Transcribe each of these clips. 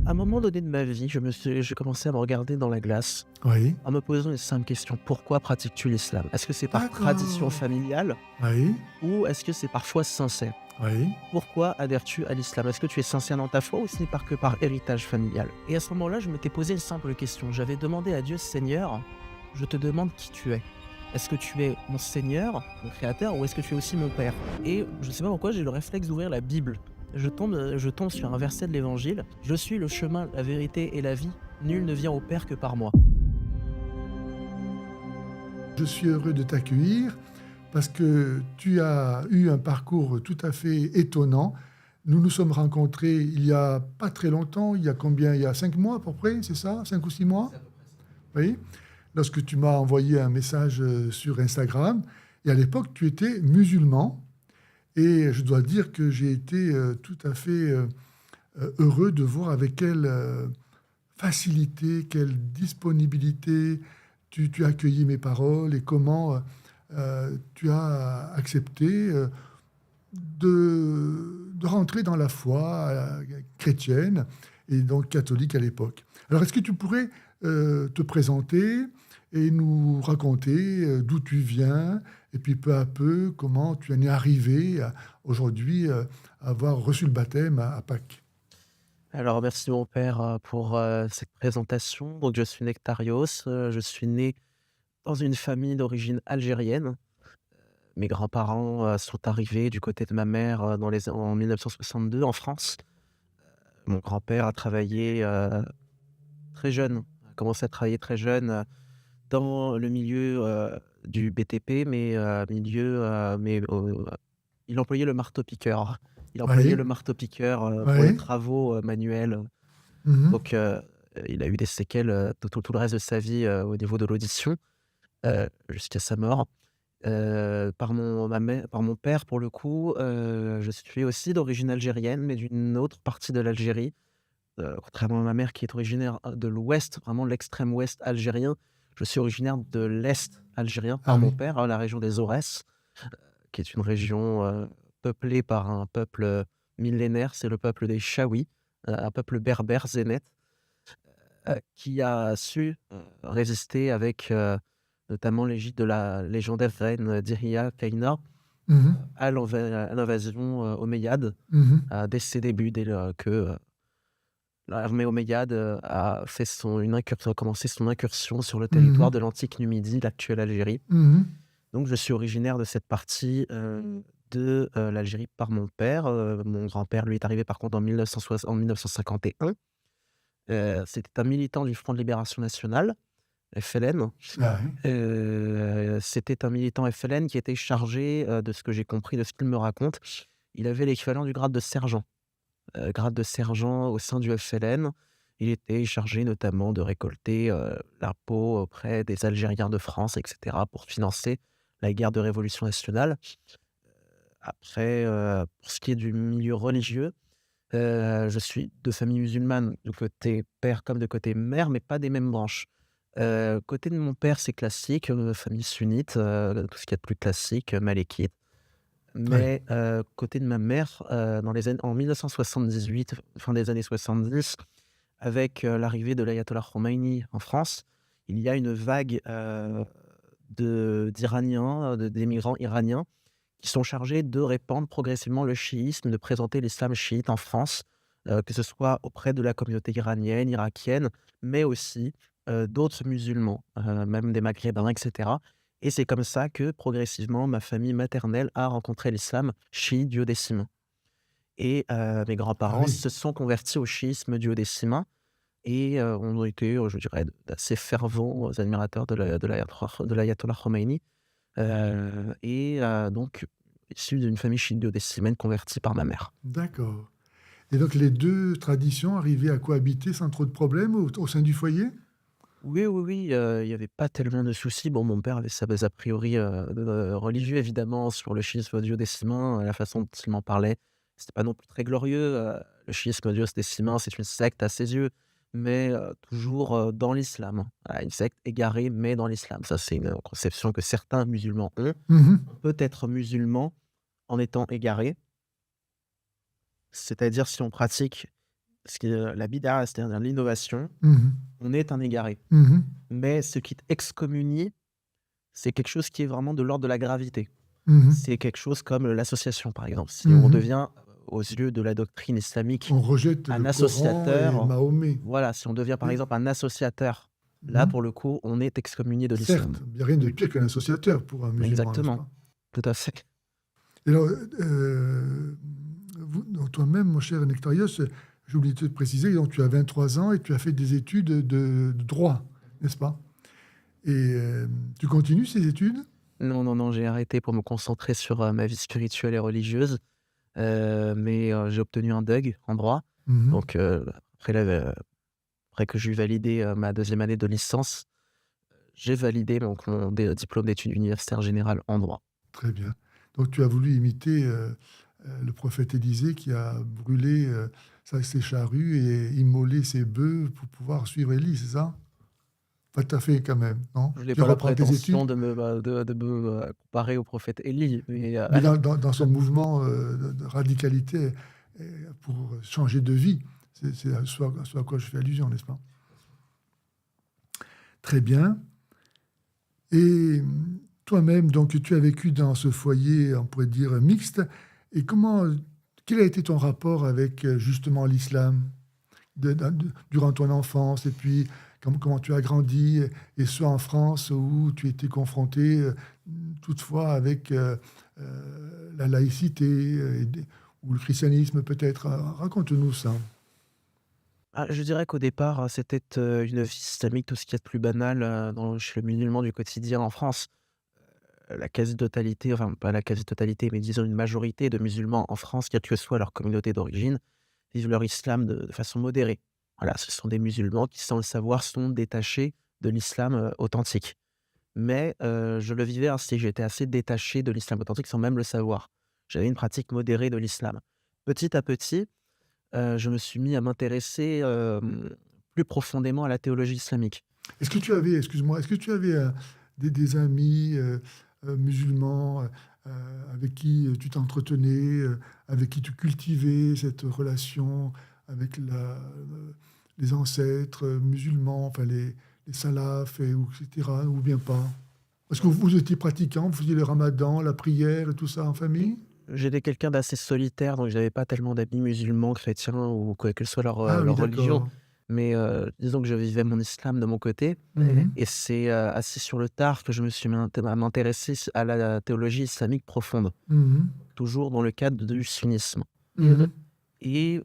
À un moment donné de ma vie, j'ai commencé à me regarder dans la glace, Oui. en me posant une simple question: «Pourquoi pratiques-tu l'islam?» Est-ce que c'est par tradition D'accord. familiale Oui, ou est-ce que c'est parfois sincère? oui. Pourquoi adhères-tu à l'islam? Est-ce que tu es sincère dans ta foi ou ce n'est que par héritage familial? Et à ce moment-là, je m'étais posé une simple question. J'avais demandé à Dieu: «Seigneur, je te demande qui tu es. Est-ce que tu es mon Seigneur, mon créateur ou est-ce que tu es aussi mon père?» Et je ne sais pas pourquoi j'ai le réflexe d'ouvrir la Bible. Je tombe sur un verset de l'Évangile: «Je suis le chemin, la vérité et la vie. Nul ne vient au Père que par moi». Je suis heureux de t'accueillir parce que tu as eu un parcours tout à fait étonnant. Nous nous sommes rencontrés il y a pas très longtemps, il y a combien? Il y a 5 mois à peu près, c'est ça? 5 ou 6 mois? Oui. Lorsque tu m'as envoyé un message, sur Instagram et à l'époque tu étais musulman et je dois dire que j'ai été, tout à fait, heureux de voir avec quelle, facilité, quelle disponibilité tu as accueilli mes paroles et comment, tu as accepté, de rentrer dans la foi, chrétienne et donc catholique à l'époque. Alors est-ce que tu pourrais, te présenter et nous raconter, d'où tu viens et puis peu à peu comment tu en es arrivé à aujourd'hui, avoir reçu le baptême à Pâques? Alors merci mon père, pour, cette présentation. Donc je suis Nectarios, je suis né dans une famille d'origine algérienne. Mes grands-parents, sont arrivés du côté de ma mère, en 1962 en France. Mon grand-père a travaillé, très jeune, a commencé à travailler très jeune, dans le milieu, du BTP, il employait le marteau-piqueur. Il employait Oui, le marteau-piqueur, pour les oui. travaux, manuels. Mmh. Donc il a eu des séquelles, tout le reste de sa vie, au niveau de l'audition, jusqu'à sa mort. Par mon père, pour le coup, je suis aussi d'origine algérienne, mais d'une autre partie de l'Algérie. Contrairement à ma mère qui est originaire, de l'ouest, vraiment l'extrême ouest algérien, je suis originaire de l'est algérien Ah par mon oui. père, la région des Aurès, qui est une région, peuplée par un peuple, millénaire, c'est le peuple des Chaouis, un peuple berbère zénète, qui a su, résister avec, notamment l'égide de la légendaire reine Diriyah Kaina, Mmh mh. à l'invasion, omeyyade, Mmh. dès ses débuts, dès que l'armée omeyyade, a commencé son incursion sur le territoire Mmh. de l'antique Numidie, l'actuelle Algérie. Mmh. Donc je suis originaire de cette partie, de, l'Algérie par mon père. Mon grand-père, lui, est arrivé par contre en 1951. C'était un militant du Front de libération nationale, FLN. Ah oui. C'était un militant FLN qui était chargé, de ce que j'ai compris de ce qu'il me raconte, il avait l'équivalent du grade de sergent au sein du FLN. Il était chargé notamment de récolter, l'impôt auprès des Algériens de France et cetera pour financer la guerre de révolution nationale. Après, pour ce qui est du milieu religieux, je suis de famille musulmane du côté père comme de côté mère, mais pas des mêmes branches. Côté de mon père, c'est classique, famille sunnite, tout ce qu'il y a de plus classique, malékite. Oui. Mais, côté de ma mère, en 1978, fin des années 70, avec, l'arrivée de l'ayatollah Khomeini en France, il y a une vague, d'Iraniens, d'émigrants iraniens qui sont chargés de répandre progressivement le chiisme, de présenter l'islam chiite en France, que ce soit auprès de la communauté iranienne, irakienne, mais aussi, d'autres musulmans, même des maghrébins et cetera. Et c'est comme ça que progressivement ma famille maternelle a rencontré l'islam chiite duodécimain. Et mes Ah grands-parents oui. se sont convertis au chiisme duodécimain et ont été, je dirais, d'assez fervents admirateurs de l'ayatollah Khomeini. Donc issu d'une famille chiite duodécimaine convertie par ma mère. D'accord. Et donc les 2 traditions arrivaient à cohabiter sans trop de problèmes au sein du foyer? Oui, oui, oui, il y avait pas tellement de soucis. Bon, mon père avait sa base a priori, religieux évidemment sur le schisme duodécimain, la façon dont il m'en parlait, c'était pas non plus très glorieux, le schisme duodécimain, c'est une secte à ses yeux, mais toujours, dans l'islam. Voilà, une secte égarée, mais dans l'islam. Ça, c'est une conception que certains musulmans ont. Mmh mh. On peut être musulman en étant égaré, c'est-à-dire si on pratique la bid'a, c'est-à-dire l'innovation, Mhm. on est un égaré. Mhm. Mais ce qui t'excommunie, c'est quelque chose qui est vraiment de l'ordre de la gravité. Mhm. C'est quelque chose comme l'association, par exemple. Si on Mhm. devient, aux yeux de la doctrine islamique, On rejette un le Coran et associateur, Mahomet. voilà, si on devient, par Oui. exemple, un associateur, là, Mhm. pour le coup, on est excommunié de Certes, l'islam. il n'y a rien de pire qu'un associateur pour un musulman, n'est-ce Exactement, pas? tout à fait. Et alors, donc toi-même, mon cher Nectarios, j'ai oublié de te préciser, donc tu as 23 ans et tu as fait des études de droit, n'est-ce pas? Et tu continues ces études? Non, non, non, j'ai arrêté pour me concentrer sur, ma vie spirituelle et religieuse, mais j'ai obtenu un DUG en droit. Mhm. Donc après après que j'ai validé, ma deuxième année de licence, j'ai validé donc mon diplôme d'études universitaires générales en droit. Très bien. Donc tu as voulu imiter le prophète Élisée qui a brûlé ses charrues et immolé ses bœufs pour pouvoir suivre Élie, c'est ça? Pas tout à fait quand même, non? Je n'ai Tu pas la reprends tes études, prétention de me comparer au prophète Élie, mais mais dans son mouvement de radicalité pour changer de vie. C'est ce à quoi je fais allusion, n'est-ce pas? Très bien. Et toi-même, donc, tu as vécu dans ce foyer, on pourrait dire, mixte. Et quel a été ton rapport avec justement l'islam durant ton enfance et puis comment tu as grandi, et soit en France où tu étais confronté toutefois avec la laïcité ou le christianisme peut-être. Raconte-nous ça. je dirais qu'au départ, c'était, une vie islamique, tout ce qu'il y a de plus banal, chez le musulman du quotidien en France. La quasi-totalité, enfin pas la quasi-totalité, mais disons une majorité de musulmans en France, quelle que soit leur communauté d'origine, vivent leur islam de façon modérée. Voilà, ce sont des musulmans qui, sans le savoir, sont détachés de l'islam, authentique. Mais je le vivais ainsi, j'étais assez détaché de l'islam authentique sans même le savoir. J'avais une pratique modérée de l'islam. Petit à petit, je me suis mis à m'intéresser, plus profondément à la théologie islamique. Est-ce que tu avais, excuse-moi, est-ce que tu avais des amis musulmans avec qui tu t'entretenais, avec qui tu cultivais cette relation avec les ancêtres musulmans, enfin les salafs, etc., ou bien pas? Est-ce que vous étiez pratiquants, vous faisiez le ramadan, la prière et tout ça en famille? J'étais quelqu'un d'assez solitaire, donc j'avais pas tellement d'amis musulmans, chrétiens ou quelle que soit Ah oui, leur religion. d'accord. Mais disons que je vivais mon islam de mon côté Mhm. et c'est, assez sur le tard que je me suis mis à m'intéresser à la théologie islamique profonde, Mhm. toujours dans le cadre du sunnisme. Mhm. Et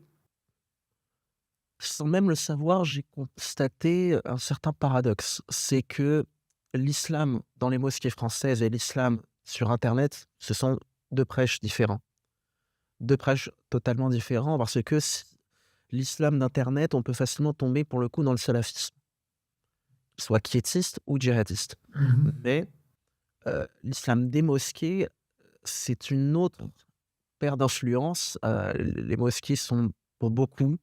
sans même le savoir, j'ai constaté un certain paradoxe. C'est que l'islam dans les mosquées françaises et l'islam sur internet, ce sont 2 prêches différents. 2 prêches totalement différents parce que l'islam d'internet, on peut facilement tomber pour le coup dans le salafisme, soit quiétiste ou djihadiste. Mhm. Mais l'islam des mosquées, c'est une autre paire d'influences. Les mosquées sont pour beaucoup,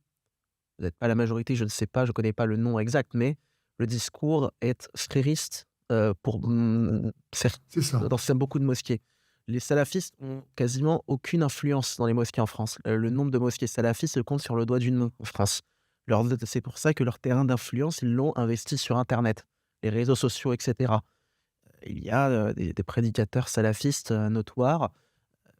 peut-être pas la majorité, je ne sais pas, je ne connais pas le nom exact, mais le discours est frériste, C'est ça. dans beaucoup de mosquées. Les salafistes ont quasiment aucune influence dans les mosquées en France. Le nombre de mosquées salafistes se compte sur le doigt d'une main en France. C'est pour ça que leur terrain d'influence, ils l'ont investi sur internet, les réseaux sociaux et cetera. Il y a, des prédicateurs salafistes, notoires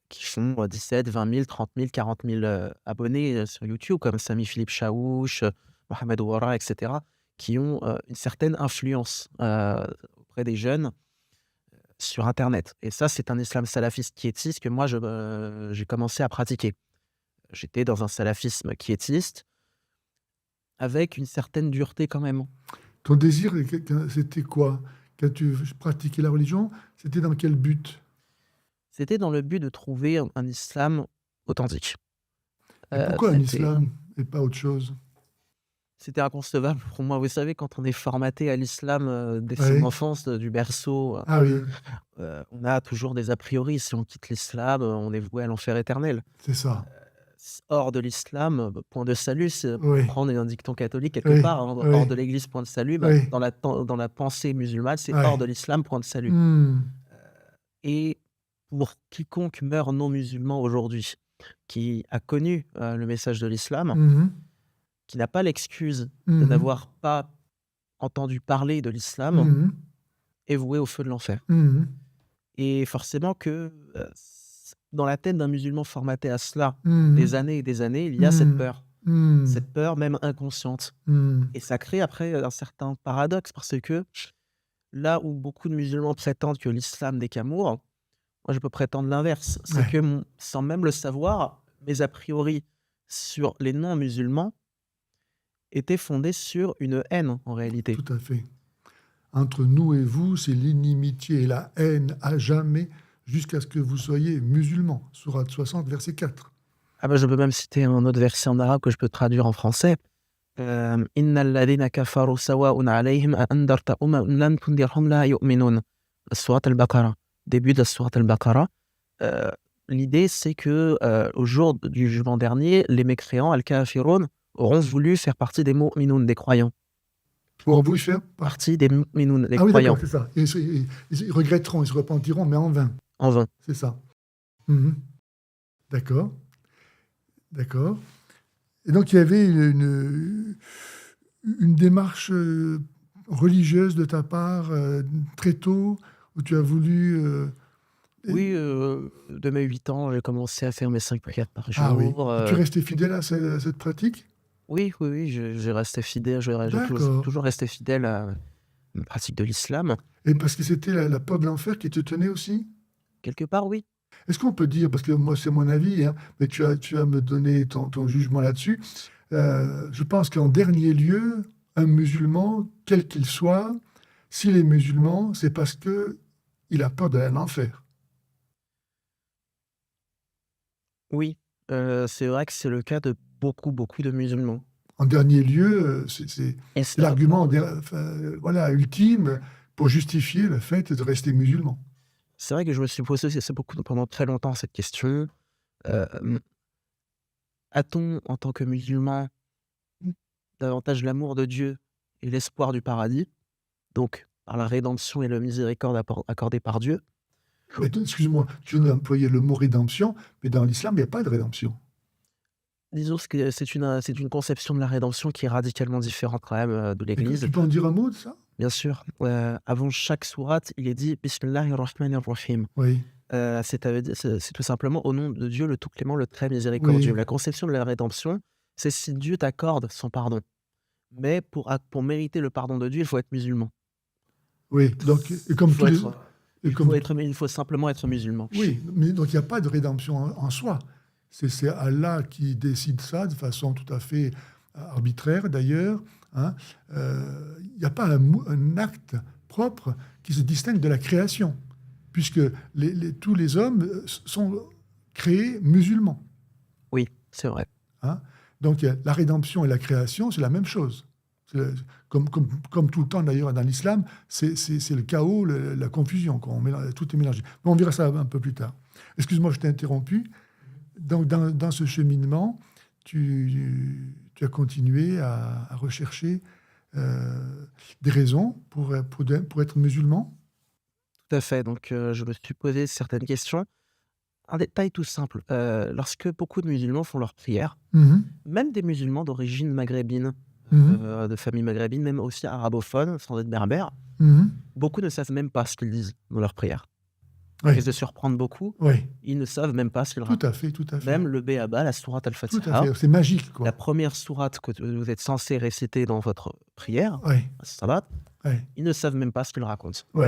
qui font, 17 000, 20 000, 30 000, 40 000, abonnés, sur YouTube comme Sami Philippe Chaouch, Mohamed Ouara et cetera, qui ont, une certaine influence, auprès des jeunes sur internet et ça, c'est un islam salafiste quiétiste que moi j'ai commencé à pratiquer. J'étais dans un salafisme quiétiste avec une certaine dureté quand même. Ton désir, c'était quoi? Quand tu pratiquais la religion, c'était dans quel but? C'était dans le but de trouver un islam authentique. Et pourquoi un C'était islam et pas autre chose? c'était inconcevable pour moi. Vous savez, quand on est formaté à l'islam, dès son Oui. enfance, du berceau, Ah oui, on a toujours des a priori. Si on quitte l'islam, on est voué à l'enfer éternel. c'est ça. Hors de l'islam, point de salut, c'est pour Oui, prendre un dicton catholique quelque oui, part, hein, hors oui, de l'église, point de salut, oui, dans la pensée musulmane, c'est hors oui. de l'islam, point de salut. Hmm. Et pour quiconque meurt non musulman aujourd'hui, qui a connu, le message de l'islam, Mhm. qui n'a pas l'excuse de Mhm. n'avoir pas entendu parler de l'islam Mhm. est voué au feu de l'enfer. Mhm. Et forcément que, dans la tête d'un musulman formaté à cela, des Mhm. années et des années, il y a Mhm. Mhm. cette peur même inconsciente. Mhm. Et ça crée après, un certain paradoxe parce que là où beaucoup de musulmans prétendent que l'islam n'est qu'amour, moi je peux prétendre l'inverse. C'est Ouais, que sans même le savoir, mes a priori sur les non-musulmans étaient fondés sur une haine en réalité. tout à fait. Entre nous et vous, c'est l'inimitié et la haine à jamais jusqu'à ce que vous soyez musulmans. Sourate 60, verset 4. Ah bah, je peux même citer un autre verset en arabe que je peux traduire en français. Innal ladhina kafaru sawa'un 'alayhim a andartahum am lam tundirhum la yu'minun. Sourate Al-Baqarah. Début de la sourate Al-Baqarah. Heu, L'idée c'est que, au jour du jugement dernier, les mécréants, al-kafirun, auront voulu faire partie des mu'minun, des croyants. Pour vous faire part. Partie des mu'minun, des Ah oui, d'accord, croyants, c'est ça. Ils regretteront, ils se repentiront, mais en vain. en vain. C'est ça. Mhm. D'accord, d'accord. Et donc il y avait une démarche religieuse de ta part très tôt, où tu as voulu... et- Oui, de mes 8 ans, j'ai commencé à faire mes 5 prières par Ah oui. jour, Et tu restais fidèle à cette pratique? oui, oui, oui, j'ai resté fidèle, j'ai D'accord. toujours resté fidèle à une pratique de l'islam. Et parce que c'était la peur de l'enfer qui te tenait aussi? Quelque part, oui. Est-ce qu'on peut dire, parce que moi c'est mon avis, hein, mais tu vas me donner ton jugement là-dessus, je pense qu'en dernier lieu, un musulman, quel qu'il soit, s'il est musulman, c'est parce que il a peur de l'enfer. Oui, c'est vrai que c'est le cas de beaucoup, beaucoup de musulmans. En dernier lieu, Et c'est l'argument enfin, voilà, ultime pour justifier le fait de rester musulman. c'est vrai que je me suis posé c'est beaucoup pendant très longtemps cette question. Hem, A-t-on, en tant que musulman, davantage l'amour de Dieu et l'espoir du paradis, donc par la rédemption et la miséricorde accordée par Dieu? Mais excuse-moi, tu viens d'employer le mot rédemption, mais dans l'islam, il n'y a pas de rédemption. Disons que c'est une conception de la rédemption qui est radicalement différente quand même, de Et l'Église. tu peux en dire un mot de ça? Bien sûr, avant chaque sourate, il est dit: «Bismillahir Rahmanir Rahim». Oui, C'est tout simplement au nom de Dieu le tout clément, le très miséricordieux. oui, La conception de la rédemption, c'est si Dieu t'accorde son pardon. Mais pour mériter le pardon de Dieu, il faut être musulman. oui. Donc, et Il comme tous faut les, être et comme il faut simplement être musulman. oui, mais donc il n'y a pas de rédemption en soi. C'est Allah qui décide ça de façon tout à fait arbitraire d'ailleurs, hein. Il n'y a pas un acte propre qui se distingue de la création, puisque tous les hommes sont créés musulmans, Oui, c'est vrai. hein. Donc la rédemption et la création, c'est la même chose. C'est- comme tout le temps d'ailleurs dans l'islam, c'est le chaos, la confusion, quoi. Tout est mélangé. Mais on verra ça un peu plus tard. Excuse-moi, je t'ai interrompu. Donc, dans ce cheminement, tu as continué à rechercher des raisons pour être musulman. Tout à fait. Donc, je me suis posé certaines questions. Un détail tout simple, lorsque beaucoup de musulmans font leurs prières, Mhm, même des musulmans d'origine maghrébine, mhm, de famille maghrébine, même aussi arabophones, sans être berbères, mhm. beaucoup ne savent même pas ce qu'ils disent dans leurs prières. Ça Oui, risque de surprendre beaucoup, oui, ils ne savent même pas ce qu'ils tout à racontent. fait, tout à fait. Même le béaba, la sourate Tout à Al-Fatiha, fait. C'est magique, la quoi. première sourate que vous êtes censé réciter dans votre prière, Oui, salat, oui, ils ne savent même pas ce qu'ils racontent. oui,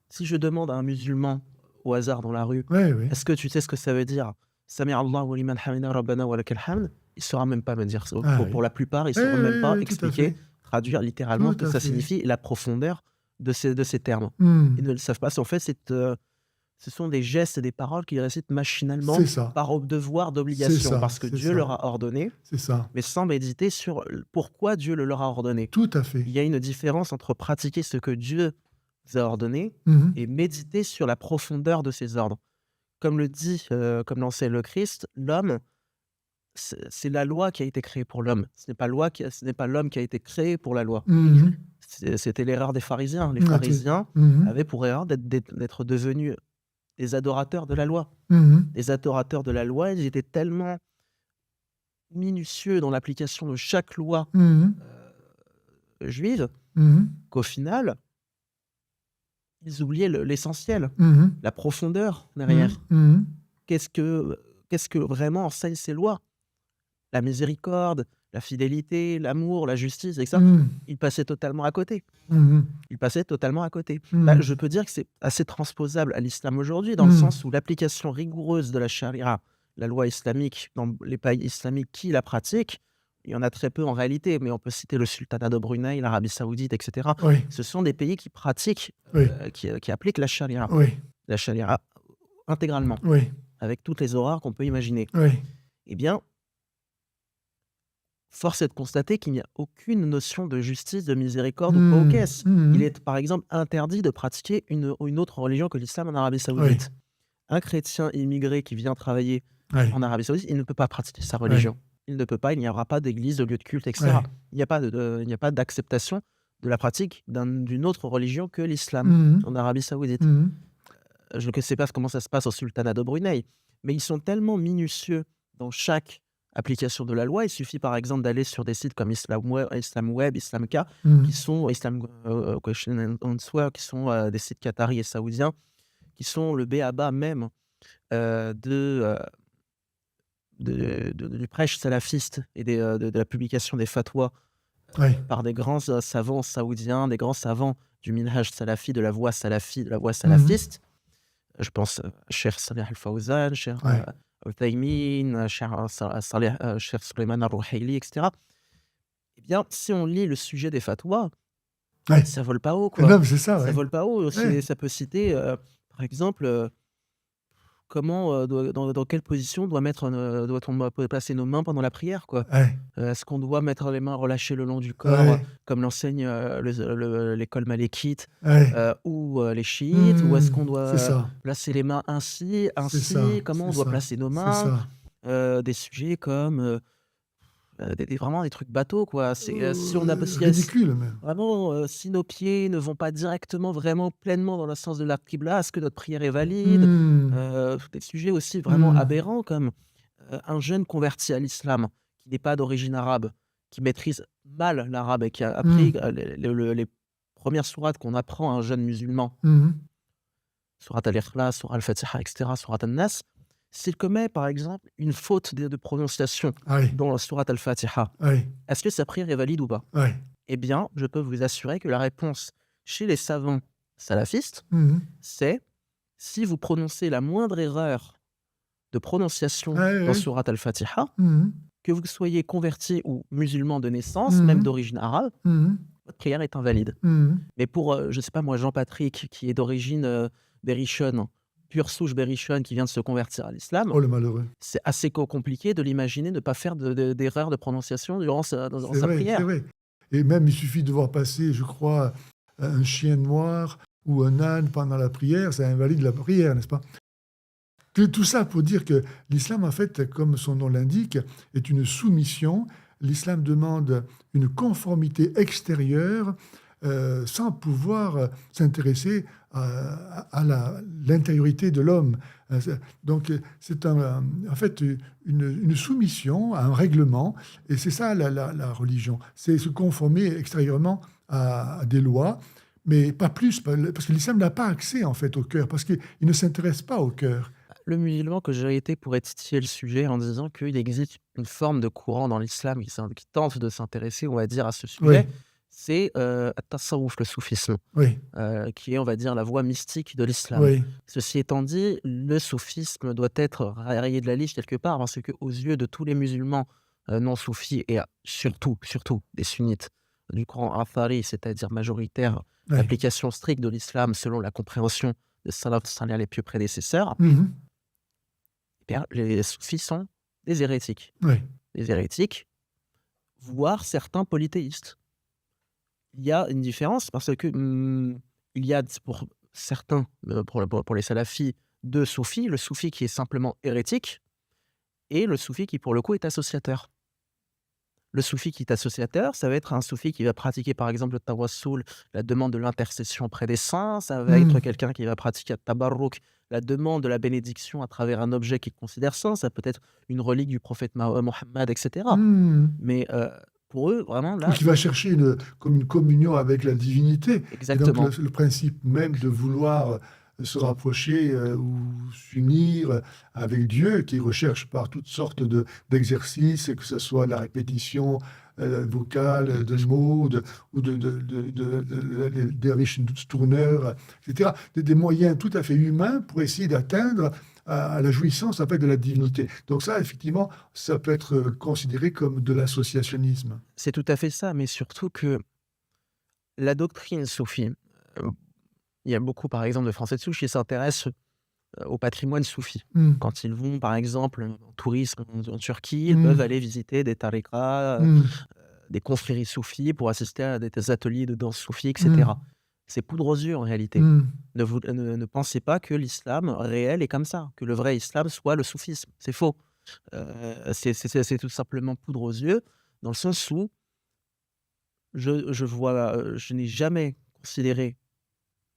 Si je demande à un musulman au hasard dans la rue: oui, oui. «Est-ce que tu sais ce que ça veut dire? Sami Allahu liman hamida rabbana wa lakal hamd», il saura même pas me dire ça. Ah Pour oui. la plupart, ils Oui, sauront même oui, pas oui, tout à expliquer, fait. traduire littéralement ce Tout que à ça fait. signifie et la profondeur de ces termes. Hmm. Ils ne le savent pas. En fait, ce sont des gestes et des paroles qu'ils récitent C'est machinalement ça. par devoir, C'est d'obligation, ça. parce que C'est Dieu leur ça. a ordonné, C'est ça. mais sans méditer sur pourquoi Dieu le leur a ordonné. Tout à fait. Il y a une différence entre pratiquer ce que Dieu vous a ordonné Mhm. et méditer sur la profondeur de ses ordres. Comme l'enseigne le Christ, l'homme, c'est la loi qui a été créée pour l'homme. Ce n'est pas l'homme qui a été créé pour la loi. Mhm. C'était l'erreur des pharisiens. Les Ah, pharisiens mhm. avaient pour erreur d'être devenus des adorateurs de la loi. Mhm. Les adorateurs de la loi, ils étaient tellement minutieux dans l'application de chaque loi Mhm. juive Mhm. qu'au final, ils oubliaient l'essentiel, Mhm. la profondeur Mhm. derrière. Mhm. Qu'est-ce que vraiment enseignent ces lois? La miséricorde, la fidélité, l'amour, la justice, et ça, Mhm. ils passaient totalement à côté. Mhm. Ils passaient totalement à côté. Mhm. Je peux dire que c'est assez transposable à l'islam aujourd'hui, dans le Mhm. sens où l'application rigoureuse de la charia, la loi islamique, dans les pays islamiques qui la pratiquent, il y en a très peu en réalité, mais on peut citer le sultanat de Brunei, l'Arabie saoudite, et cetera. Oui, Ce sont des pays qui pratiquent, oui, qui appliquent oui, la charia intégralement, oui, avec toutes les horreurs qu'on peut imaginer. oui. Eh bien, force est de constater qu'il n'y a aucune notion de justice, de miséricorde ou quoi aux Mhm. caisses. Il Mhm. est, par exemple, interdit de pratiquer une autre religion que l'islam en Arabie Oui, saoudite. Un chrétien immigré qui vient travailler oui, en Arabie saoudite, il ne peut pas pratiquer sa oui, religion. Il ne peut pas, il n'y aura pas d'église, de lieu de culte, etc. oui. Il n'y a pas d'acceptation de la pratique d'une autre religion que l'islam Mhm. en Arabie saoudite. Mhm. Je ne sais pas comment ça se passe au sultanat de Brunei, mais ils sont tellement minutieux dans chaque application de la loi. Il suffit par exemple d'aller sur des sites comme Islamweb, Islamka, qui Mhm. sont Islam Question and Answer, qui sont des sites qataris et saoudiens, qui sont le b.a.-ba même euh, de, euh, du prêche salafiste et de la publication des fatwas Oui. par des grands savants saoudiens, des grands savants du minhaj salafi, de la voie salafi, de la voie Mhm. salafiste. Je pense Cheikh Saleh Al-Fawzan, Cheikh Oui. Uthaymin, Cheikh Souleymane Al-Rouhaili, et cetera. Eh bien, si on lit le sujet des fatwas, Oui. ça vole pas haut, Et quoi. non, mais c'est ça, Ça oui. vole pas haut. Oui. Ça peut citer, par exemple, comment, dans quelle position doit-on placer nos mains pendant la prière, quoi? Oui. Est-ce qu'on doit mettre les mains relâchées le long du corps, Oui. comme l'enseigne, l'école malékite, Oui. ou les chiites? Ou est-ce Mhm. qu'on C'est doit, ça. placer les mains ainsi, C'est ça. ainsi? Comment C'est on doit ça. placer nos C'est mains? ça. Des sujets comme, vraiment des trucs bateaux, quoi. C'est, si on a si Ridicule même. vraiment, si nos pieds ne vont pas directement, vraiment pleinement dans le sens de la qibla, est-ce que notre prière est valide? Mhm. Des sujets aussi vraiment Mhm. aberrants comme, un jeune converti à l'islam, qui n'est pas d'origine arabe, qui maîtrise mal l'arabe et qui a appris, Mhm. les 1res sourates qu'on apprend à un jeune musulman, Mhm. sourate Al-Ikhlas, sourate Al-Fatiha, et cetera, sourate An-Nas, s'il commet, par exemple, une faute de prononciation Ah oui. dans la sourate Al-Fatiha, Ah oui. est-ce que sa prière est valide ou pas? Ah oui. Eh bien, je peux vous assurer que la réponse chez les savants salafistes, Mhm. c'est: si vous prononcez la moindre erreur de prononciation Ah oui, dans oui. sourate Al-Fatiha, Mhm. que vous soyez converti ou musulman de naissance, même Mhm. d'origine arabe, Mhm. votre prière est invalide. Mhm. Mais pour, je sais pas moi, Jean-Patrick qui est d'origine, berrichonne, pure souche berrichonne qui vient de se convertir à l'islam, Oh le malheureux. c'est assez compliqué de l'imaginer ne pas faire d'erreur de prononciation dans C'est sa vrai, c'est prière. vrai. Et même, il suffit de voir passer, je crois, un chien noir ou un âne pendant la prière, ça invalide la prière, n'est-ce pas? Tout ça pour dire que l'islam, en fait, comme son nom l'indique, est une soumission. L'islam demande une conformité extérieure sans pouvoir s'intéresser à l'intériorité de l'homme. Donc, c'est en fait une soumission à un règlement, et c'est ça la religion. C'est se conformer extérieurement à des lois, mais pas plus, parce que l'islam n'a pas accès en fait au cœur, parce qu'il ne s'intéresse pas au cœur. Le musulman que j'ai été pourrait titiller le sujet en disant qu'il existe une forme de courant dans l'islam qui tente de s'intéresser, on va dire, à ce sujet. Oui, C'est at-tasawwuf, le soufisme, oui, qui est, on va dire, la voie mystique de l'islam. oui, Ceci étant dit, le soufisme doit être rayé de la liste quelque part parce que, aux yeux de tous les musulmans non soufis et surtout des sunnites du Coran Athari, c'est-à-dire majoritaire, oui. l'application stricte de l'islam selon la compréhension des salaf salih les pieux prédécesseurs, Mhm. eh bien, les soufis sont des hérétiques. Oui, Des hérétiques, voire certains polythéistes. Il y a une différence parce que, il y a pour certains, pour les salafis, 2 soufis, le soufi qui est simplement hérétique et le soufi qui, pour le coup, est associateur. Le soufi qui est associateur, ça va être un soufi qui va pratiquer par exemple le tawassul, la demande de l'intercession auprès des saints. Ça va Hmm, être quelqu'un qui va pratiquer le tabarruk, la demande de la bénédiction à travers un objet qu'il considère saint. Ça peut être une relique du prophète Mohammed, etc. hmm. Mais pour eux, vraiment, Ou là, qui va chercher comme une communion avec la divinité. Et donc exactement. le principe même de vouloir se rapprocher ou s'unir avec Dieu, qui recherche par toutes sortes d'exercices, que ce soit la répétition vocale de mots ou des riches tourneurs, etc. Des moyens tout à fait humains pour essayer d'atteindre à la jouissance en fait, de la divinité. Donc ça, effectivement, ça peut être considéré comme de l'associationnisme. C'est tout à fait ça, mais surtout que la doctrine soufie, euh, il y a beaucoup, par exemple, de Français de souche qui s'intéressent au patrimoine soufi. Hmm, Quand ils vont, par exemple, en tourisme en Turquie, ils peuvent hmm, aller visiter des tariqas, hmm, des confréries soufis pour assister à des ateliers de danse soufie, hmm, etc. C'est poudre aux yeux en réalité. hmm. Ne pensez pas que l'islam réel est comme ça, que le vrai islam soit le soufisme. C'est faux. C'est tout simplement poudre aux yeux, dans le sens où je n'ai jamais considéré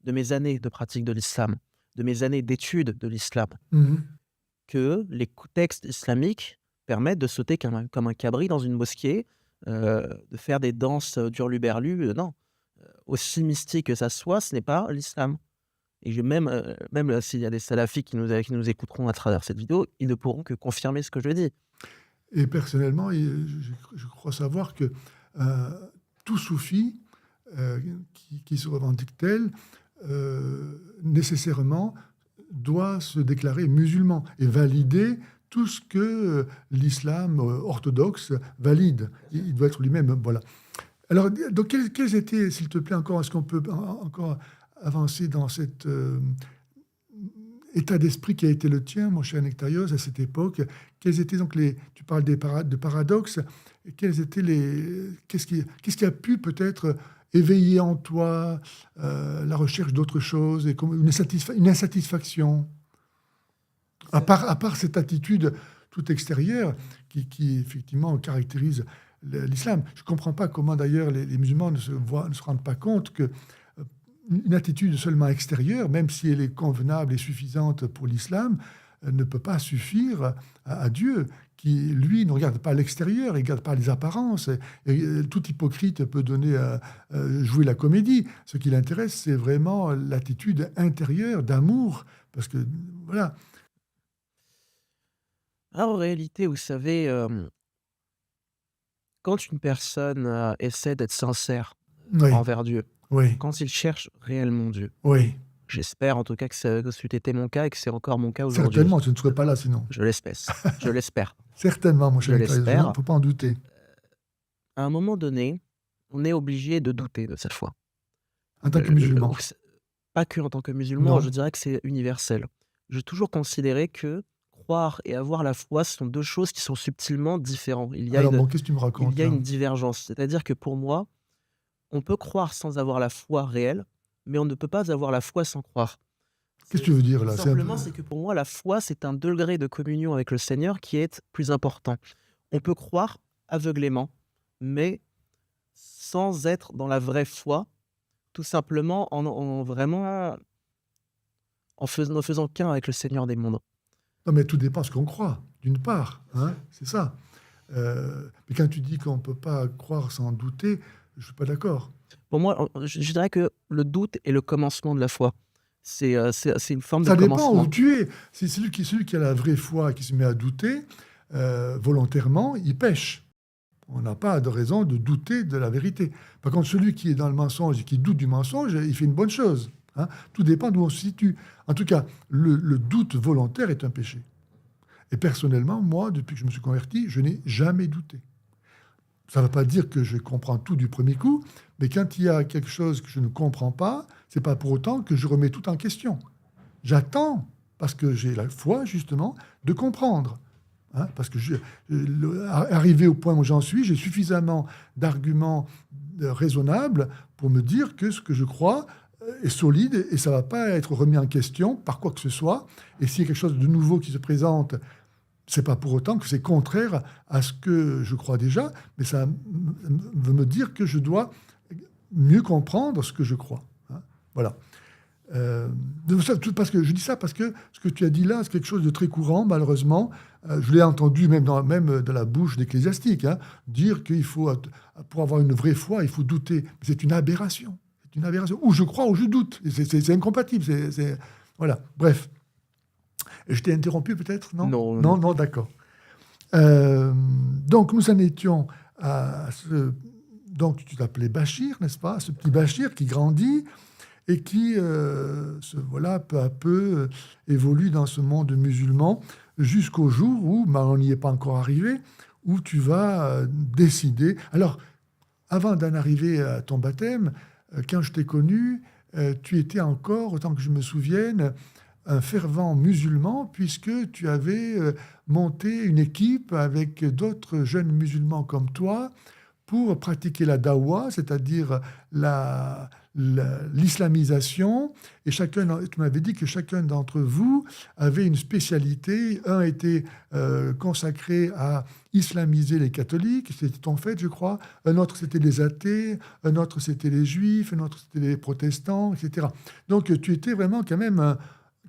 de mes années de pratique de l'islam, de mes années d'études de l'islam, Mhm. que les textes islamiques permettent de sauter comme un cabri dans une mosquée, de faire des danses d'hurluberlu. Non, aussi mystique que ça soit, ce n'est pas l'islam. Et même s'il y a des salafis qui nous écouteront à travers cette vidéo, ils ne pourront que confirmer ce que je dis. Et personnellement, je crois savoir que euh, tout soufi qui se revendique tel, nécessairement, doit se déclarer musulman et valider tout ce que l'islam orthodoxe valide. Il doit être lui-même. Voilà. Alors, donc, quels étaient, s'il te plaît, encore, est-ce qu'on peut encore avancer dans cet état d'esprit qui a été le tien, mon cher Nectarios, à cette époque? Quels étaient donc tu parles de paradoxes, quels étaient qu'est-ce qui a pu peut-être éveiller en toi la recherche d'autre chose et comme une insatisfaction, à part cette attitude tout extérieure qui effectivement caractérise l'islam. Je ne comprends pas comment d'ailleurs les musulmans ne se rendent pas compte que une attitude seulement extérieure, même si elle est convenable et suffisante pour l'islam, ne peut pas suffire à Dieu, qui, lui, ne regarde pas l'extérieur, il ne regarde pas les apparences. Tout hypocrite peut jouer la comédie. Ce qui l'intéresse, c'est vraiment l'attitude intérieure d'amour, parce que, voilà. Alors, en réalité, vous savez, quand une personne essaie d'être sincère Oui, envers Dieu, oui, quand il cherche réellement Dieu, oui. j'espère en tout cas que c'eût été mon cas et que c'est encore mon cas aujourd'hui. Certainement, tu ne serais pas là sinon. Je l'espère. Je l'espère. Certainement, mon Je cher Nectarios, il ne l'espère. faut pas en douter. À un moment donné, on est obligé de douter de sa foi. En tant que musulman. Pas que en tant que musulman, Non. je dirais que c'est universel. J'ai toujours considéré que croire et avoir la foi sont 2 choses qui sont subtilement différentes. Alors bon, qu'est-ce que tu me Il racontes y a là? une divergence. C'est-à-dire que pour moi, on peut croire sans avoir la foi réelle, mais on ne peut pas avoir la foi sans croire. Qu'est-ce que tu veux dire Tout là? simplement, c'est que pour moi, la foi, c'est un degré de communion avec le Seigneur qui est plus important. On peut croire aveuglément, mais sans être dans la vraie foi, tout simplement en vraiment ne faisant qu'un avec le Seigneur des mondes. Non, mais tout dépend de ce qu'on croit, d'une part, hein, c'est ça. Mais quand tu dis qu'on ne peut pas croire sans douter, je ne suis pas d'accord. Pour moi, je dirais que le doute est le commencement de la foi. C'est une forme de Ça dépend où commencement. tu es. C'est celui qui a la vraie foi et qui se met à douter, volontairement, il pêche. On n'a pas de raison de douter de la vérité. Par contre, celui qui est dans le mensonge et qui doute du mensonge, il fait une bonne chose. Hein. Tout dépend d'où on se situe. En tout cas, le doute volontaire est un péché. Et personnellement, moi, depuis que je me suis converti, je n'ai jamais douté. Ça ne veut pas dire que je comprends tout du premier coup, mais quand il y a quelque chose que je ne comprends pas, c'est pas pour autant que je remets tout en question. J'attends, parce que j'ai la foi, justement, de comprendre. Hein, parce que arrivé au point où j'en suis, j'ai suffisamment d'arguments raisonnables pour me dire que ce que je crois est solide et ça ne va pas être remis en question par quoi que ce soit. Et s'il y a quelque chose de nouveau qui se présente, C'est pas pour autant que c'est contraire à ce que je crois déjà, mais ça veut me dire que je dois mieux comprendre ce que je crois, hein. Voilà. Parce que je dis ça parce que ce que tu as dit là, c'est quelque chose de très courant, malheureusement. Je l'ai entendu même de la bouche d'ecclésiastiques, hein, dire qu'il faut, pour avoir une vraie foi, il faut douter. C'est une aberration. C'est une aberration. Ou je crois ou je doute. C'est incompatible. Voilà. Bref. Je t'ai interrompu peut-être, non? Non, non, Non, non. non, d'accord. Donc nous en étions à ce... Donc tu t'appelais Bachir, n'est-ce pas? Ce petit Bachir qui grandit et qui, voilà, peu à peu, évolue dans ce monde musulman jusqu'au jour où, on n'y est pas encore arrivé, où tu vas décider. Alors, avant d'en arriver à ton baptême, quand je t'ai connu, tu étais encore, autant que je me souvienne, un fervent musulman, puisque tu avais monté une équipe avec d'autres jeunes musulmans comme toi pour pratiquer la dawa, c'est-à-dire l'islamisation. Et tu m'avais dit que chacun d'entre vous avait une spécialité. Un était consacré à islamiser les catholiques, c'était ton fait, je crois. Un autre, c'était les athées. Un autre, c'était les juifs. Un autre, c'était les protestants, etc. Donc, tu étais vraiment quand même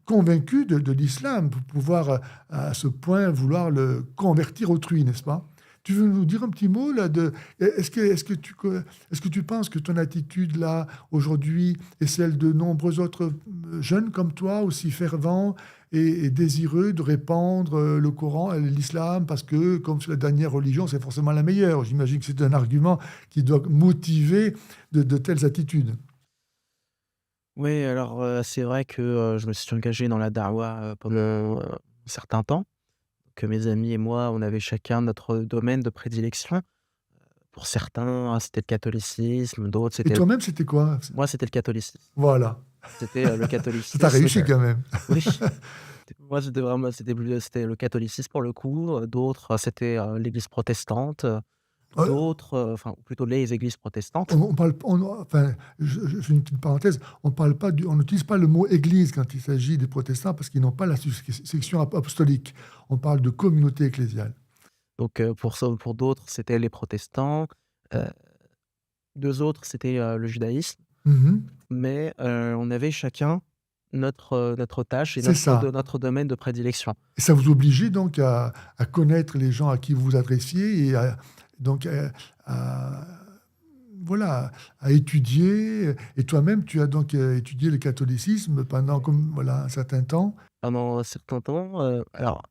convaincu de l'islam pour pouvoir, à ce point, vouloir le convertir autrui, n'est-ce pas? Tu veux nous dire un petit mot là de est-ce que tu penses que ton attitude là aujourd'hui est celle de nombreux autres jeunes comme toi aussi fervents et désireux de répandre le Coran, l'islam parce que comme c'est la dernière religion c'est forcément la meilleure. J'imagine que c'est un argument qui doit motiver de telles attitudes. Oui, alors c'est vrai que je me suis engagé dans la dawa pendant un certain temps. Que mes amis et moi, on avait chacun notre domaine de prédilection. Pour certains, c'était le catholicisme, d'autres, Et c'était le... toi-même c'était quoi? Moi, c'était le catholicisme. Voilà, C'était le ça t'a catholicisme. réussi quand même. Oui, moi, c'était vraiment, c'était le catholicisme pour le coup. D'autres, c'était l'Église protestante. D'autres, enfin, ou plutôt les églises protestantes. On parle, enfin, je fais une petite parenthèse, on n'utilise pas le mot église quand il s'agit des protestants parce qu'ils n'ont pas la section apostolique. On parle de communauté ecclésiale. Donc, pour d'autres, c'était les protestants. Euh, Deux autres, c'était le judaïsme. Mhm. Mais on avait chacun notre tâche et C'est ça. notre domaine de prédilection. Et ça vous obligeait donc à connaître les gens à qui vous vous adressiez et donc à- voilà, à étudier. Et toi-même, tu as donc étudié le catholicisme pendant voilà, un certain temps. Pendant un certain temps, alors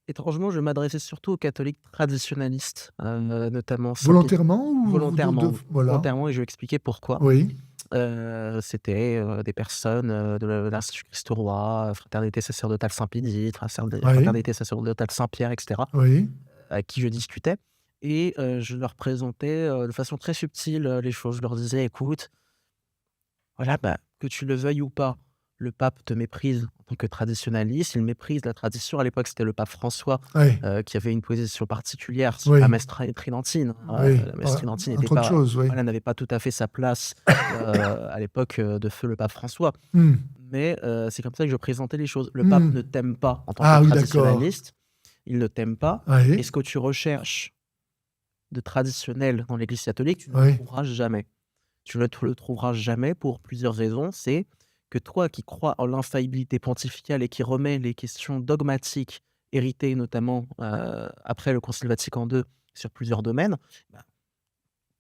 étrangement, je m'adressais surtout aux catholiques traditionnalistes, notamment Volontairement ou volontairement, voilà. volontairement, et je vais expliquer pourquoi. Oui, C'était des personnes de l'Institut Christ-Roi, Fraternité sacerdotale Saint-Pédit, oui, Fraternité sacerdotale Saint-Pierre, etc., oui. avec qui je discutais. Et je leur présentais de façon très subtile les choses. Je leur disais, écoute, voilà, bah, que tu le veuilles ou pas, le pape te méprise en tant que traditionnaliste, il méprise la tradition. À l'époque, c'était le pape François Oui, qui avait une position particulière sur la oui, messe tridentine. oui, La messe tridentine n'était entre autres pas, choses, oui. voilà, n'avait pas tout à fait sa place à l'époque de feu le pape François. Hmm, Mais c'est comme ça que je présentais les choses. Le pape hmm. ne t'aime pas en tant que Ah oui, d'accord. traditionnaliste, il ne t'aime pas. Et Oui, ce que tu recherches de traditionnel dans l'Église catholique, tu ne le oui, trouveras jamais. Tu ne le trouveras jamais pour plusieurs raisons. C'est que toi qui crois en l'infaillibilité pontificale et qui remets les questions dogmatiques héritées notamment après le Concile Vatican II sur plusieurs domaines, bah,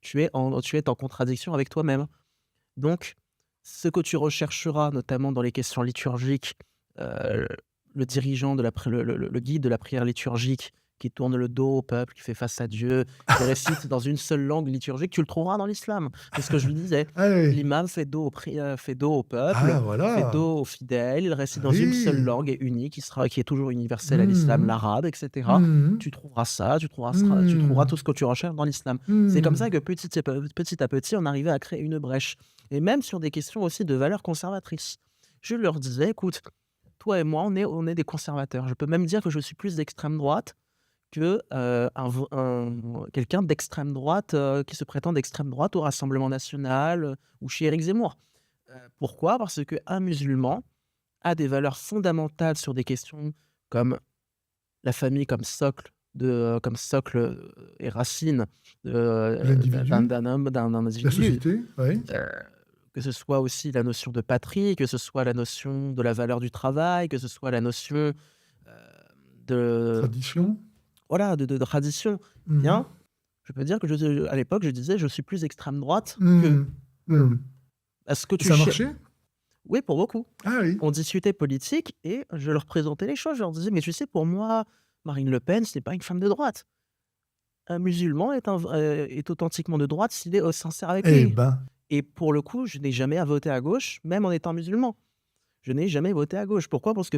tu es en contradiction avec toi-même. Donc, ce que tu rechercheras notamment dans les questions liturgiques, euh, le dirigeant, le guide de la prière liturgique qui tourne le dos au peuple, qui fait face à Dieu, qui récite dans une seule langue liturgique, tu le trouveras dans l'islam. C'est ce que je lui disais. ah oui. L'imam fait dos au peuple, Ah fait voilà. dos aux fidèles, il récite dans une seule Oui. langue et unique, qui est toujours universelle à l'islam, Mhm, l'arabe, etc. mhm, Tu trouveras ça, tu trouveras tout mhm, ce que tu recherches dans l'islam. C'est comme ça mhm. que petit à petit, on arrivait à créer une brèche. Et même sur des questions aussi de valeurs conservatrices. Je leur disais, écoute, toi et moi, on est des conservateurs. Je peux même dire que je suis plus d'extrême droite que quelqu'un d'extrême droite qui se prétend d'extrême droite au Rassemblement national ou chez Éric Zemmour. Pourquoi? Parce qu'un musulman a des valeurs fondamentales sur des questions comme la famille comme socle et racine De l'individu, d'un la individu. société, oui. Heu, que ce soit aussi la notion de patrie, que ce soit la notion de la valeur du travail, que ce soit la notion, de Tradition. voilà, de tradition. Eh Mmh. bien, je peux dire que à l'époque, je disais: «Je suis plus extrême droite que Mmh. eux». Mmh. Parce que Et tu ça cher marchait? oui, pour beaucoup. Ah oui. On discutait politique et je leur présentais les choses. Je leur disais: «Mais tu sais, pour moi, Marine Le Pen, ce n'est pas une femme de droite. Un musulman est authentiquement de droite s'il est, sincère avec Eh lui». ben, Et pour le coup, je n'ai jamais à voter à gauche, même en étant musulman. Je n'ai jamais voté à gauche. Pourquoi? Parce que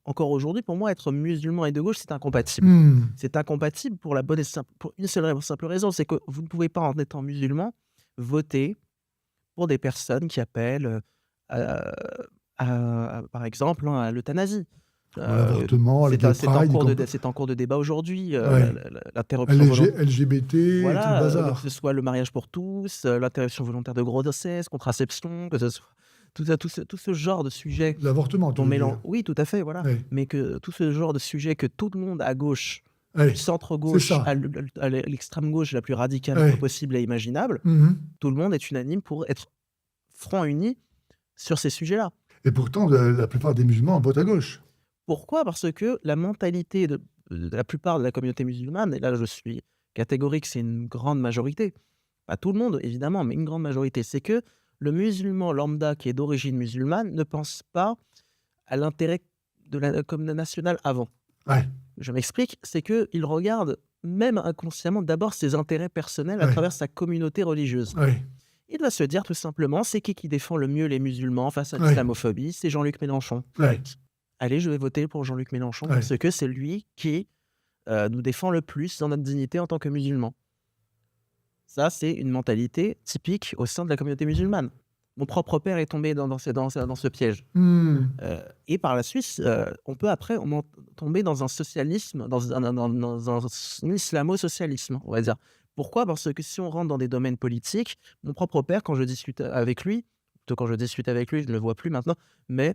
encore aujourd'hui, pour moi, être musulman et de gauche, c'est incompatible. mmh, C'est incompatible pour la bonne et simple pour une seule simple raison, c'est que vous ne pouvez pas, en étant musulman, voter pour des personnes qui appellent, par exemple, hein, à l'euthanasie. à Heu, l'avortement, la Gay Pride et comp c'est en cours de débat aujourd'hui, ouais, l'interruption volontaire. LGBT et tout le Voilà, que ce bazar. soit le mariage pour tous, l'interruption volontaire de grossesse, contraception, que ce soit tout ce genre de sujets L'avortement, tu qu'on veux mélange, dire? oui, tout à fait, voilà, Oui, mais que tout ce genre de sujets que tout le monde à gauche, du oui, centre c'est gauche ça. à l'extrême gauche la plus radicale Oui. possible et imaginable, Mmh. tout le monde est unanime pour être franc uni sur ces sujets-là. Et pourtant, la plupart des musulmans votent à gauche. Pourquoi? Parce que la mentalité de la plupart de la communauté musulmane, et là je suis catégorique, c'est une grande majorité, pas tout le monde évidemment, mais une grande majorité, c'est que le musulman lambda qui est d'origine musulmane ne pense pas à l'intérêt de la communauté nationale avant. Ouais, Je m'explique, c'est qu'il regarde même inconsciemment d'abord ses intérêts personnels à ouais, travers sa communauté religieuse. ouais, Il va se dire tout simplement: «C'est qui défend le mieux les musulmans face à ouais, l'islamophobie? C'est Jean-Luc Mélenchon. ouais, Allez, je vais voter pour Jean-Luc Mélenchon ouais. parce que c'est lui qui, nous défend le plus dans notre dignité en tant que musulmans». Ça, c'est une mentalité typique au sein de la communauté musulmane. Mon propre père est tombé dans ce piège. Mmh. Et par la suite, on peut après tomber dans un socialisme, dans un islamo-socialisme, on va dire. Pourquoi? Parce que si on rentre dans des domaines politiques, mon propre père, quand je discute avec lui, plutôt quand je discute avec lui, je ne le vois plus maintenant, mais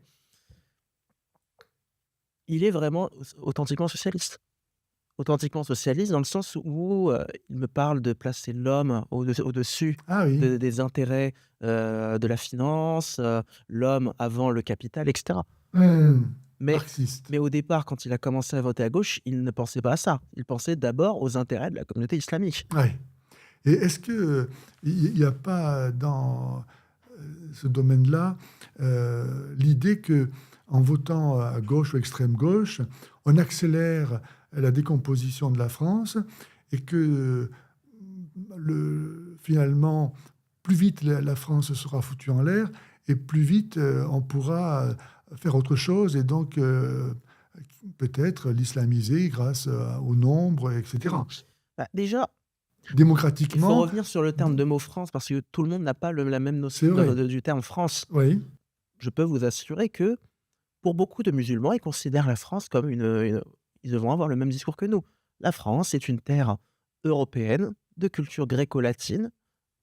il est vraiment authentiquement socialiste. Authentiquement socialiste dans le sens où, il me parle de placer l'homme au-dessus Ah oui. des intérêts, de la finance, l'homme avant le capital et cetera. Mmh. Mais Marxiste. mais au départ, quand il a commencé à voter à gauche, il ne pensait pas à ça. Il pensait d'abord aux intérêts de la communauté islamique. Ouais. Et est-ce que il y a pas dans, ce domaine-là, l'idée que en votant à gauche ou extrême gauche, on accélère la décomposition de la France et que, finalement, plus vite la France sera foutue en l'air et plus vite, on pourra, faire autre chose et donc, peut-être l'islamiser grâce, au nombre et cetera. Bah, déjà, il faut Démocratiquement, revenir sur le terme de mot France parce que tout le monde n'a pas la même c'est notion vrai. du terme France. Oui, Je peux vous assurer que pour beaucoup de musulmans, ils considèrent la France comme ils vont avoir le même discours que nous. La France est une terre européenne, de culture gréco-latine,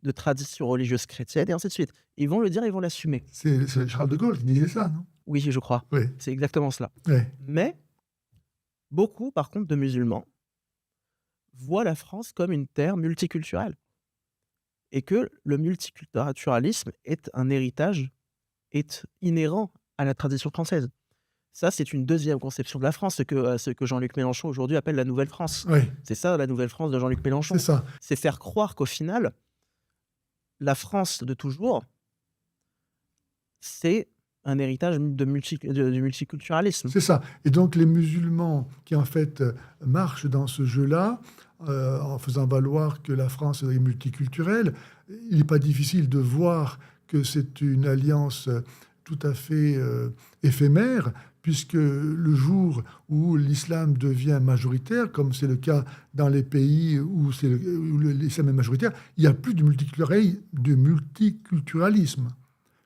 de tradition religieuse chrétienne et ainsi de suite. Ils vont le dire, ils vont l'assumer. c'est Charles de Gaulle qui disait ça, non? Oui, je crois. Oui, C'est exactement cela. oui, Mais beaucoup, par contre, de musulmans voient la France comme une terre multiculturelle et que le multiculturalisme est un héritage, est inhérent à la tradition française. Ça, c'est une deuxième conception de la France, ce que Jean-Luc Mélenchon aujourd'hui appelle la nouvelle France. oui, C'est ça la nouvelle France de Jean-Luc c'est Mélenchon. ça. C'est faire croire qu'au final, la France de toujours, c'est un héritage du multiculturalisme. C'est ça. Et donc les musulmans qui en fait marchent dans ce jeu-là, en faisant valoir que la France est multiculturelle, il n'est pas difficile de voir que c'est une alliance tout à fait éphémère, puisque le jour où l'islam devient majoritaire, comme c'est le cas dans les pays où l'islam est majoritaire, il n'y a plus de multiculturalisme,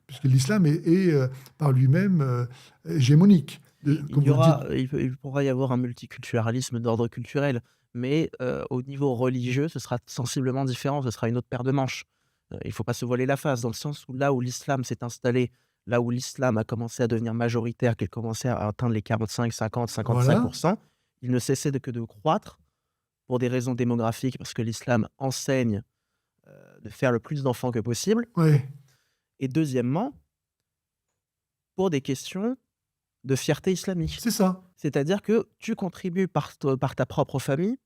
puisque l'islam est, par lui-même hégémonique. Comme Il y vous le dites, aura, il pourra y avoir un multiculturalisme d'ordre culturel, mais au niveau religieux, ce sera sensiblement différent, ce sera une autre paire de manches. Il ne faut pas se voiler la face, dans le sens où là où l'islam s'est installé, là où l'islam a commencé à devenir majoritaire, qu'il commençait à atteindre les 45-50-55 voilà, il ne cessait que de croître pour des raisons démographiques, parce que l'islam enseigne de faire le plus d'enfants que possible. Ouais, Et deuxièmement, pour des questions de fierté islamique. c'est ça. C'est-à-dire que tu contribues par ta propre famille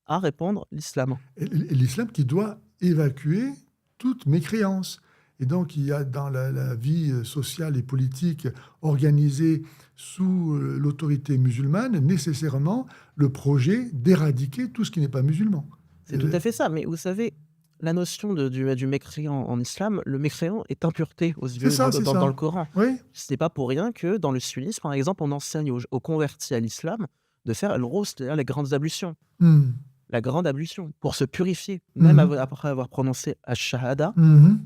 à répandre l'islam. Et l'islam qui doit évacuer toute mécréance. Et donc, il y a dans la vie sociale et politique organisée sous l'autorité musulmane, nécessairement, le projet d'éradiquer tout ce qui n'est pas musulman. C'est tout à fait ça. Mais vous savez, la notion du mécréant en islam, le mécréant est impureté aux C'est yeux ça, c'est dans ça. le Coran. Oui. Ce n'est pas pour rien que dans le sunnisme, par exemple, on enseigne aux convertis à l'islam de faire al-ghusl, c'est-à-dire les grandes ablutions. Mhm. La grande ablution, pour se purifier. Même Mhm. après avoir prononcé ash-shahada, Mhm.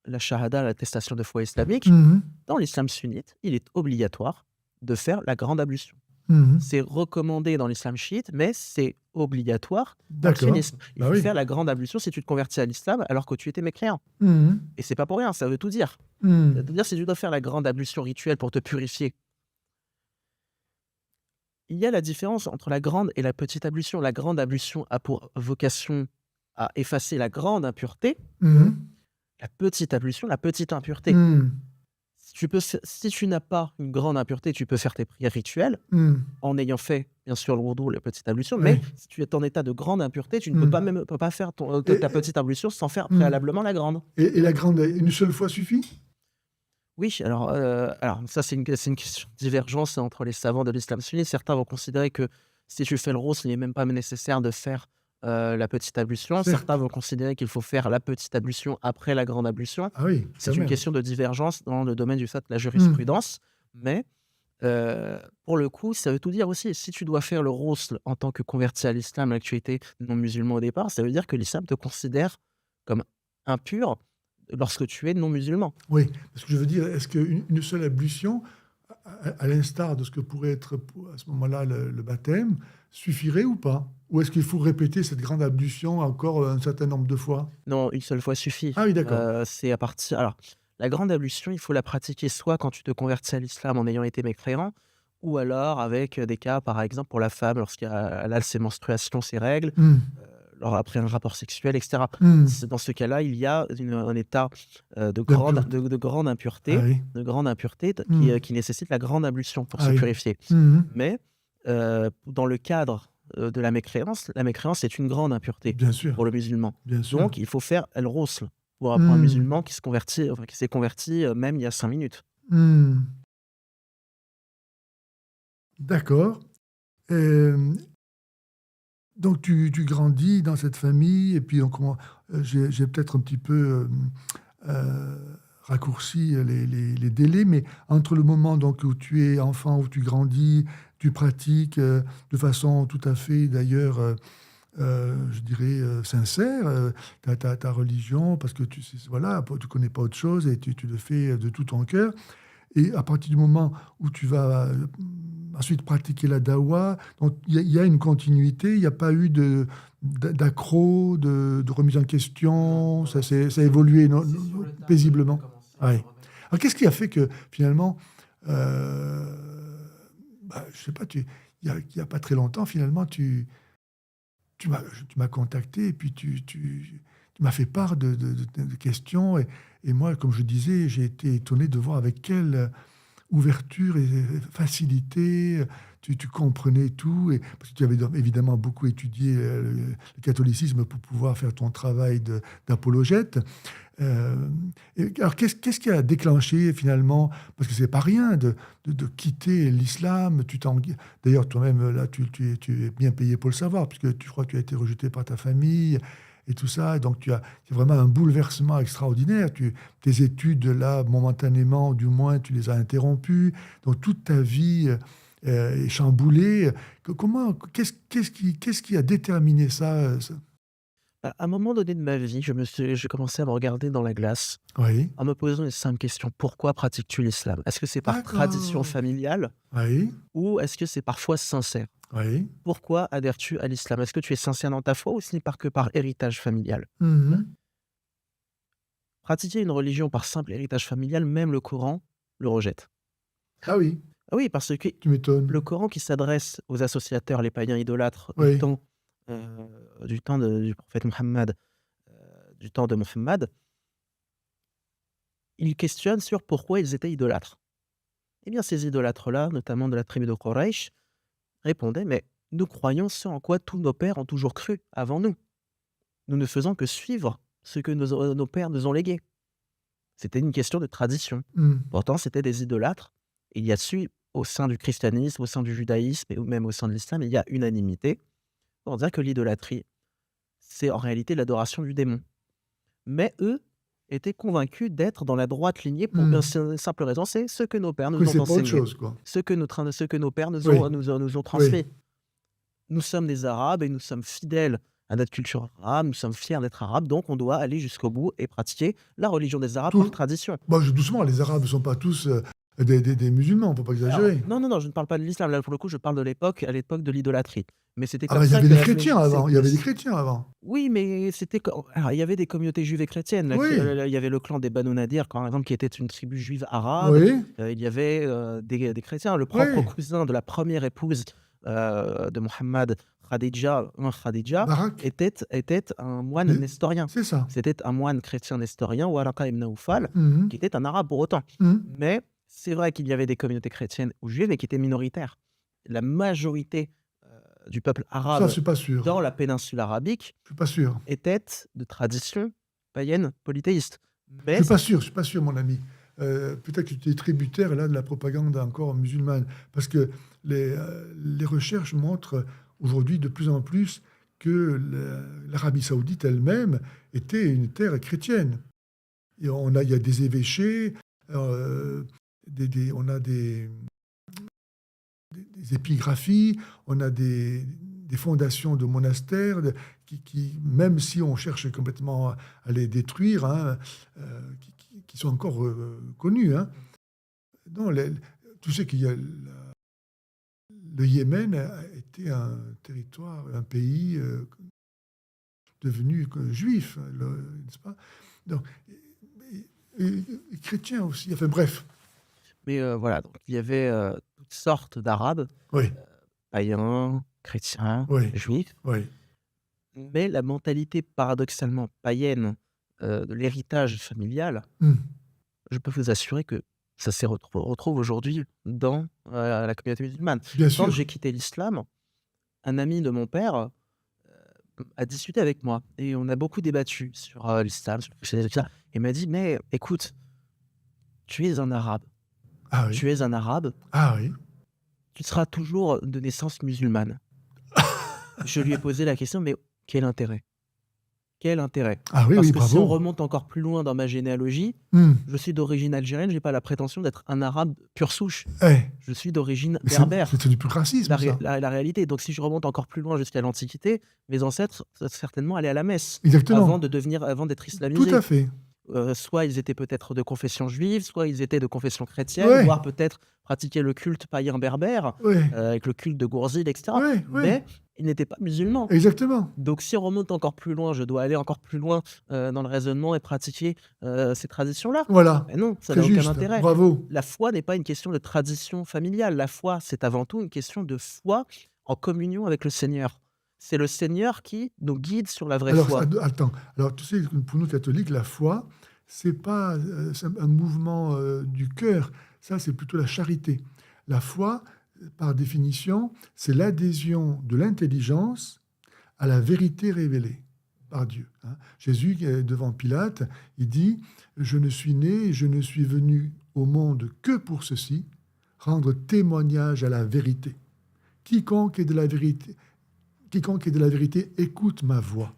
la shahada, l'attestation de foi islamique, Mhm. dans l'islam sunnite, il est obligatoire de faire la grande ablution. Mhm. C'est recommandé dans l'islam chiite, mais c'est obligatoire dans le D'accord. sunnisme. Il Bah faut oui. faire la grande ablution si tu te convertis à l'islam alors que tu étais mécréant. Mhm. Et c'est pas pour rien, ça veut tout dire. Ça Mhm. veut dire si tu dois faire la grande ablution rituelle pour te purifier. Il y a la différence entre la grande et la petite ablution. La grande ablution a pour vocation à effacer la grande impureté. Mhm. La petite ablution, la petite impureté. Mhm. Si tu n'as pas une grande impureté, tu peux faire tes prières rituelles Mhm. en ayant fait, bien sûr, le wudu, la petite ablution. Mais Oui. si tu es en état de grande impureté, tu ne peux Mhm. pas même pas faire Et, ta petite ablution sans faire Mhm. préalablement la grande. et la grande, une seule fois suffit? Oui, alors ça, c'est une question de divergence entre les savants de l'islam sunnite. Certains vont considérer que si tu fais le ghusl, il n'est même pas nécessaire de faire la petite ablution. Certes. Certains vont considérer qu'il faut faire la petite ablution après la grande ablution. Ah oui, C'est quand une même. question de divergence dans le domaine du fait de la Mhm. jurisprudence. Mais pour le coup, ça veut tout dire aussi. Si tu dois faire le ghusl en tant que converti à l'islam, alors que tu étais non musulman au départ, ça veut dire que l'islam te considère comme impur lorsque tu es non musulman. Oui, parce que je veux dire, est-ce qu'une seule ablution, à l'instar de ce que pourrait être à ce moment-là le baptême, suffirait ou pas? Ou est-ce qu'il faut répéter cette grande ablution encore un certain nombre de fois? Non, une seule fois suffit. Ah oui, d'accord. C'est à partir alors, la grande ablution, il faut la pratiquer soit quand tu te convertis à l'islam en ayant été mécréant, ou alors avec, des cas, par exemple, pour la femme lorsqu'elle a ses menstruations, ses règles, Hmm. alors après un rapport sexuel et cetera. Hmm. Dans ce cas-là, il y a un état, de D'impureté. grande Ah impureté oui. qui, qui nécessite la grande ablution pour Ah se oui. purifier. Mhm. Mais, dans le cadre, de la mécréance est une grande impureté Bien sûr, pour le musulman. bien sûr. Donc il faut faire al-ghusl pour un Hmm. musulman qui s'est converti, même il y a 5 minutes. Hmm. D'accord. Donc tu grandis dans cette famille et puis j'ai peut-être un petit peu raccourci les délais, mais entre le moment donc où tu es enfant, où tu grandis, tu pratiques de façon tout à fait d'ailleurs, je dirais, sincère, ta religion, parce que voilà, tu connais pas autre chose et tu le fais de tout ton cœur. Et à partir du moment où tu vas ensuite pratiquer la dawa, donc il y a une continuité, il n'y a pas eu d'accro, de remise en question, ça a évolué paisiblement. Ouais. Alors qu'est-ce qui a fait que finalement, je sais pas, il y a pas très longtemps, finalement, tu m'as contacté et puis tu m'as fait part de questions. Et moi, comme je disais, j'ai été étonné de voir avec quelle ouverture et facilité tu comprenais tout. Et, parce que tu avais évidemment beaucoup étudié le catholicisme pour pouvoir faire ton travail d'apologète. Alors, qu'est-ce qui a déclenché finalement? Parce que c'est pas rien de quitter l'islam. D'ailleurs, toi-même, là, tu es bien payé pour le savoir, puisque tu crois que tu as été rejeté par ta famille et tout ça. Et donc, c'est vraiment un bouleversement extraordinaire. Tes études, là, momentanément, du moins, tu les as interrompues. Donc, toute ta vie est chamboulée. Qu'est-ce qui a déterminé ça? À un moment donné de ma vie, j'ai commencé à me regarder dans la glace, Oui, en me posant une simple question: «Pourquoi pratiques-tu l'islam? Est-ce que c'est par tradition d'accord. familiale Oui, ou est-ce que c'est parfois sincère? oui. Pourquoi adhères-tu à l'islam? Est-ce que tu es sincère dans ta foi ou ce n'est que par héritage familial?» Mhm. Pratiquer une religion par simple héritage familial, même le Coran le rejette. Ah oui. Ah oui, parce que Tu m'étonnes. le Coran qui s'adresse aux associateurs, les païens idolâtres Oui. du temps du prophète Mohammed, du temps de Mohammed, il questionne sur pourquoi ils étaient idolâtres. Eh bien, ces idolâtres-là, notamment de la tribu de Quraysh, répondaient: «Mais nous croyons ce en quoi tous nos pères ont toujours cru avant nous. Nous ne faisons que suivre ce que nos pères nous ont légué». C'était une question de tradition. Mmh. Pourtant, c'était des idolâtres. Il y a su, au sein du christianisme, au sein du judaïsme et même au sein de l'islam, il y a unanimité pour dire que l'idolâtrie, c'est en réalité l'adoration du démon. Mais eux étaient convaincus d'être dans la droite lignée pour Mmh. une simple raison, c'est ce que nos pères nous Oui, ont c'est pas autre enseigné, chose, quoi. ce que nos pères Oui, nous ont oui. transmis. Nous sommes des Arabes et nous sommes fidèles à notre culture arabe, nous sommes fiers d'être Arabes, donc on doit aller jusqu'au bout et pratiquer la religion des Arabes par Tout tradition. bah, doucement, les Arabes ne sont pas tous, des musulmans, faut pas Alors, exagérer. non, non, non, je ne parle pas de l'islam, là, pour le coup, je parle de l'époque, à l'époque de l'idolâtrie. Mais c'était Ah comme bah, il y ça avait que des la chrétiens avant, il y c'est avait des chrétiens avant. oui, mais c'était co alors il y avait des communautés juives et chrétiennes. Oui, Il y avait le clan des Banu Nadir, par exemple, qui était une tribu juive arabe. oui, Il y avait, des chrétiens. Le propre oui. cousin de la première épouse, de Mohammed, Khadija, Barak, était un moine mais nestorien. c'est ça. C'était un moine chrétien nestorien, Waraqa ibn Nawfal, Mmh mh. qui était un arabe pour autant. Mmh. Mais c'est vrai qu'il y avait des communautés chrétiennes ou juives, mais qui étaient minoritaires. La majorité, du peuple Ça, je arabe suis pas sûr. dans la péninsule arabique Je suis pas sûr. était de tradition païenne polythéiste. Je Mais suis c pas sûr, je suis pas sûr, mon ami. Peut-être que tu es tributaire, là, de la propagande encore musulmane. Parce que les recherches montrent aujourd'hui de plus en plus que l'Arabie saoudite elle-même était une terre chrétienne. Et il y a des évêchés, on a des épigraphies, on a des fondations de monastères même si on cherche complètement à les détruire, hein, qui sont encore connues. Hein. Non, tu sais qu'il y a le Yémen a été un territoire, un pays devenu juif, n'est-ce pas? Donc, et chrétien aussi. Enfin bref, mais voilà, donc il y avait, toutes sortes d'arabes, oui, païens, chrétiens, oui, juifs, oui. mais la mentalité paradoxalement païenne, de l'héritage familial, Hmm. je peux vous assurer que ça s'est retrouve aujourd'hui dans, la communauté musulmane. Bien Quand sûr. j'ai quitté l'islam, un ami de mon père a discuté avec moi et on a beaucoup débattu sur, l'islam, sur le christianisme et tout ça. Il m'a dit: «Mais écoute, tu es un arabe, Ah oui, tu es un arabe, ah oui. tu seras toujours de naissance musulmane». Je lui ai posé la question: «Mais quel intérêt? Quel intérêt?» Ah oui, Parce oui, que si on bravo. remonte encore plus loin dans ma généalogie, Hmm. je suis d'origine algérienne, j'ai pas la prétention d'être un arabe pure souche. Eh, Je suis d'origine mais c'est berbère. c'est du plus racisme, ça. La réalité, donc si je remonte encore plus loin jusqu'à l'Antiquité, mes ancêtres, certainement allaient à la messe Exactement. avant d'être Tout à islamisés. fait. Soit ils étaient peut-être de confession juive, soit ils étaient de confession chrétienne, Ouais, voire peut-être pratiquaient le culte païen berbère, ouais, avec le culte de Gourzid et cetera. ouais, ouais. Mais ils n'étaient pas musulmans. Exactement. Donc si on remonte encore plus loin, je dois aller encore plus loin, dans le raisonnement et pratiquer, ces traditions-là? Voilà. Mais non, ça Très n'a aucun juste. intérêt. Bravo. La foi n'est pas une question de tradition familiale. La foi, c'est avant tout une question de foi en communion avec le Seigneur. C'est le Seigneur qui nous guide sur la vraie Alors, foi. attends. Alors, tu sais, pour nous catholiques, la foi, c'est pas c'est un mouvement du cœur. Ça, c'est plutôt la charité. La foi, par définition, c'est l'adhésion de l'intelligence à la vérité révélée par Dieu. Hein. Jésus, devant Pilate, il dit: Je ne suis né, je ne suis venu au monde que pour ceci, rendre témoignage à la vérité. Quiconque est de la vérité, quiconque est de la vérité écoute ma voix.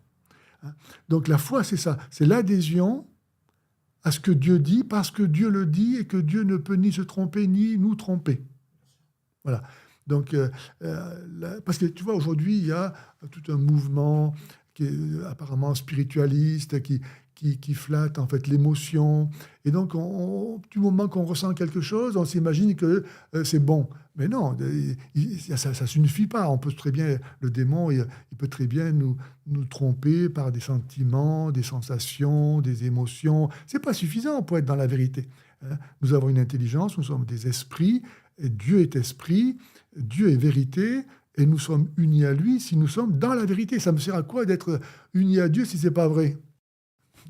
Hein. Donc la foi, c'est ça, c'est l'adhésion à ce que Dieu dit, parce que Dieu le dit et que Dieu ne peut ni se tromper ni nous tromper. Voilà. Donc, parce que tu vois, aujourd'hui, il y a tout un mouvement qui est apparemment spiritualiste, qui flatte en fait l'émotion. Et donc, du moment qu'on ressent quelque chose, on s'imagine que c'est bon. Mais non, ça ne suffit pas. On peut très bien, le démon, il peut très bien nous tromper par des sentiments, des sensations, des émotions. C'est pas suffisant pour être dans la vérité. Hein. Nous avons une intelligence, nous sommes des esprits. Et Dieu est esprit, Dieu est vérité, et nous sommes unis à lui si nous sommes dans la vérité. Ça me sert à quoi d'être unis à Dieu si c'est pas vrai?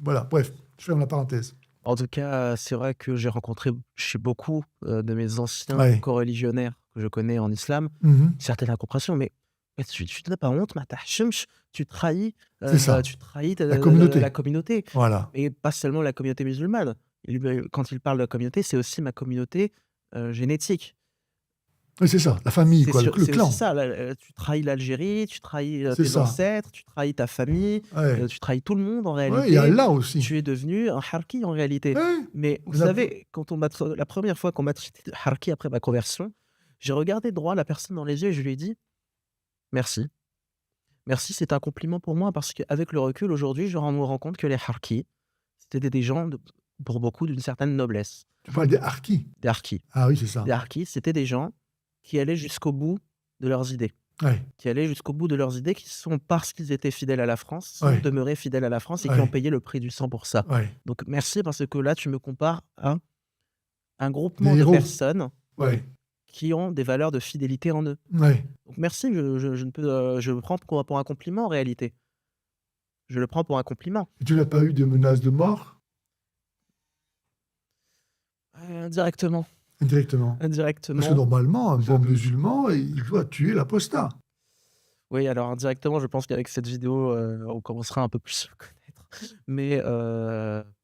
Voilà, bref, je ferme la parenthèse. En tout cas, c'est vrai que j'ai rencontré chez beaucoup, de mes anciens Ouais. coreligionnaires que je connais en islam, Mhm. certaines incompréhensions, mais tu n'as pas honte, ma tahchemch, C'est ça, tu trahis la la communauté. communauté Voilà. et pas seulement la communauté musulmane. Quand il parle de la communauté, c'est aussi ma communauté, génétique. Oui, c'est ça, la famille, quoi, le C'est aussi clan. ça, tu trahis l'Algérie, tu trahis, C'est tes ça. ancêtres, tu trahis ta famille, Ouais. tu trahis tout le monde en Ouais, il y a réalité. Allah aussi. Tu es devenu un harki en réalité. Ouais. Mais vous savez, quand on m'a la première fois qu'on m'a traité de harki après ma conversion, j'ai regardé droit la personne dans les yeux et je lui ai dit: «Merci. Merci, c'est un compliment pour moi» parce qu'avec le recul aujourd'hui, je me rends compte que les harkis, c'était des gens pour beaucoup d'une certaine noblesse. Tu parles des harkis. Des harkis. Ah oui, c'est ça. Des harkis, c'était des gens qui allaient jusqu'au bout de leurs idées. Ouais. Qui allaient jusqu'au bout de leurs idées, qui sont parce qu'ils étaient fidèles à la France, sont Ouais. demeurés fidèles à la France et qui ont Ouais. payé le prix du sang pour ça. Ouais. Donc merci parce que là, tu me compares à un Des groupement de héros. personnes Ouais. qui ont des valeurs de fidélité en eux. Ouais. Donc merci, je ne peux, je le prends pour un compliment en réalité. Je le prends pour un compliment. Et tu n'as pas eu de menaces de mort Indirectement, indirectement? Parce que indirectement. normalement, un bon musulman, il doit tuer l'apostat. Oui, alors indirectement, je pense qu'avec cette vidéo, on commencera un peu plus à se connaître. Mais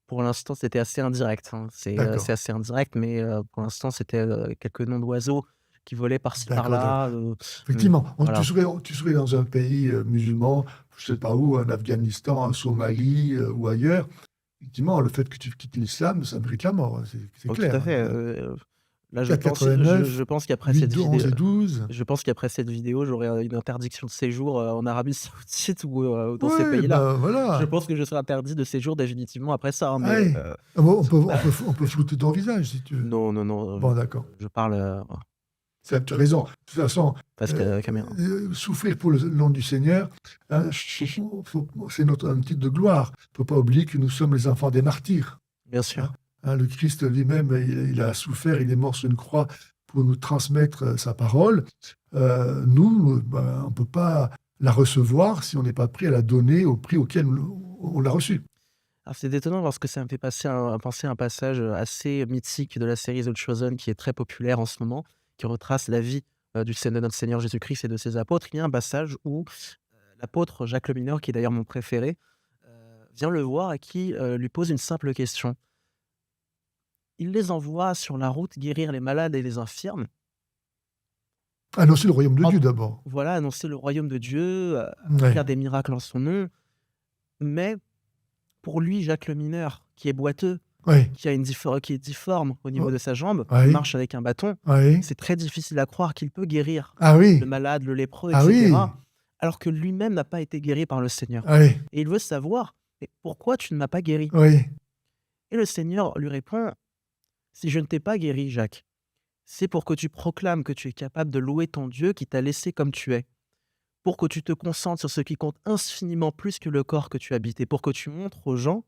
pour l'instant, c'était assez indirect, hein. C'est D'accord. assez indirect, mais pour l'instant, c'était, quelques noms d'oiseaux qui volaient par-ci D'accord, d'accord. par-là, Effectivement, voilà. tu serais dans un pays musulman, je sais pas où, en Afghanistan, en Somalie ou ailleurs. Effectivement, le fait que tu quittes l'islam, ça mérite la mort, hein, c'est Oh, tout clair. à fait, là, 4,89, je pense qu'après 8, cette 11 vidéo et 12. je pense qu'après cette vidéo, j'aurai, une interdiction de séjour, en Arabie Saoudite ou, dans ces Oui, pays-là. ben Je voilà. pense que je serai interdit de séjour définitivement après ça, hein, mais Ouais. Ah bon, bah, on peut flouter ton visage si tu veux. non, non, non, Bon, d'accord. je parle, Tu as raison. De toute façon, face caméra. souffrir pour le nom du Seigneur, hein, c'est un titre de gloire. Il ne faut pas oublier que nous sommes les enfants des martyrs. Bien sûr. Hein, le Christ lui-même, il a souffert, il est mort sur une croix pour nous transmettre sa parole. Nous, ben, on ne peut pas la recevoir si on n'est pas prêt à la donner au prix auquel on l'a reçue. Alors c'est étonnant parce que ça me fait penser à un passage, assez mythique de la série The Chosen qui est très populaire en ce moment, qui retrace la vie, de notre Seigneur Jésus-Christ et de ses apôtres. Il y a un passage où, l'apôtre Jacques le Mineur, qui est d'ailleurs mon préféré, vient le voir et qui, lui pose une simple question. Il les envoie sur la route guérir les malades et les infirmes. Annoncer le royaume de En Dieu d'abord. Voilà, annoncer le royaume de Dieu, Ouais. faire des miracles en son nom. Mais pour lui, Jacques le Mineur, qui est boiteux, Ouais. qui est difforme au niveau Oh. de sa jambe, qui Ouais. marche avec un bâton, Ouais. c'est très difficile à croire qu'il peut guérir Ah oui. le malade, le lépreux, Ah oui. etc., alors que lui-même n'a pas été guéri par le Seigneur. Ouais. Et il veut savoir: «Mais pourquoi tu ne m'as pas guéri?» Ouais. Et le Seigneur lui répond: «Si je ne t'ai pas guéri, Jacques, c'est pour que tu proclames que tu es capable de louer ton Dieu qui t'a laissé comme tu es, pour que tu te concentres sur ce qui compte infiniment plus que le corps que tu habites et pour que tu montres aux gens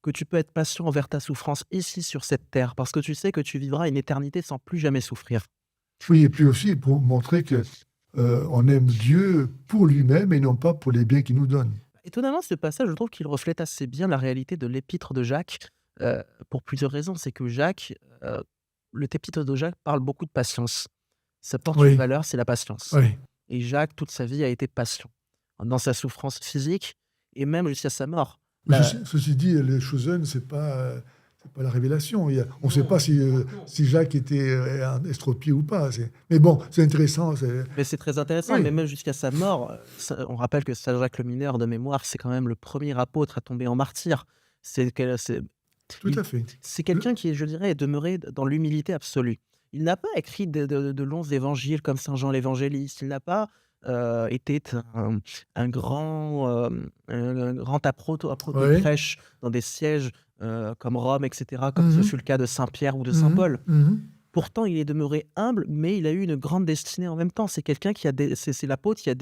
que tu peux être patient envers ta souffrance ici sur cette terre, parce que tu sais que tu vivras une éternité sans plus jamais souffrir.» Oui, et puis aussi pour montrer que on aime Dieu pour lui-même et non pas pour les biens qu'il nous donne. Étonnamment, ce passage, je trouve qu'il reflète assez bien la réalité de l'épître de Jacques, pour plusieurs raisons. C'est que Jacques, l'épître de Jacques parle beaucoup de patience. Ça porte une Oui. valeur, c'est la patience. Oui. Et Jacques, toute sa vie, a été patient, dans sa souffrance physique et même jusqu'à sa mort. Mais La ceci dit, les Chosen, c'est pas la révélation. On ne sait Non, pas si Jacques était un estropié ou pas. Mais bon, c'est intéressant. Mais c'est très intéressant, Oui. mais même jusqu'à sa mort, on rappelle que saint Jacques le Mineur, de mémoire, c'est quand même le premier apôtre à tomber en martyr. C'est Tout à fait. quelqu'un qui, je dirais, est demeuré dans l'humilité absolue. Il n'a pas écrit de longs évangiles comme saint Jean l'Évangéliste. Il n'a pas été un grand apôtre de Oui. prêche dans des sièges comme Rome, etc., comme ce Mhm. fut le cas de saint Pierre ou de saint Mhm. Paul. Mhm. Pourtant, il est demeuré humble, mais il a eu une grande destinée en même temps. C'est quelqu'un c'est l'apôtre qui a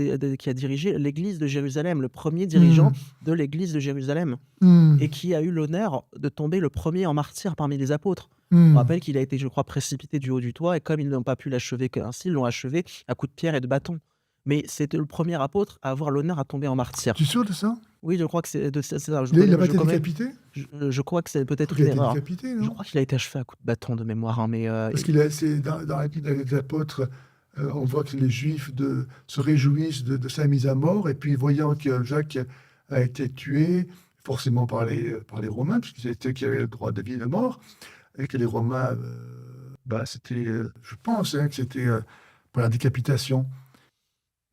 dirigé l'église de Jérusalem, le premier dirigeant de l'église de Jérusalem, Mhm. et qui a eu l'honneur de tomber le premier en martyr parmi les apôtres. Je me Mmh. rappelle qu'il a été, je crois, précipité du haut du toit et comme ils n'ont pas pu l'achever qu'ainsi, ils l'ont achevé à coups de pierre et de bâton. Mais c'était le premier apôtre à avoir l'honneur à tomber en martyr. Tu es sûr de ça? Oui, je crois que c'est ça. Il n'a pas été décapité? Je crois que c'est Je crois peut-être qu'il une a été erreur. décapité, Je non? crois qu'il a été achevé à coups de bâton de mémoire, hein, mais Parce c'est dans la vie des apôtres, on voit que les Juifs se réjouissent de sa mise à mort, et puis voyant que Jacques a été tué, forcément par les Romains, puisque c'était eux qui avaient le droit de vie et de mort, et que les Romains, c'était, je pense, hein, que c'était pour la décapitation.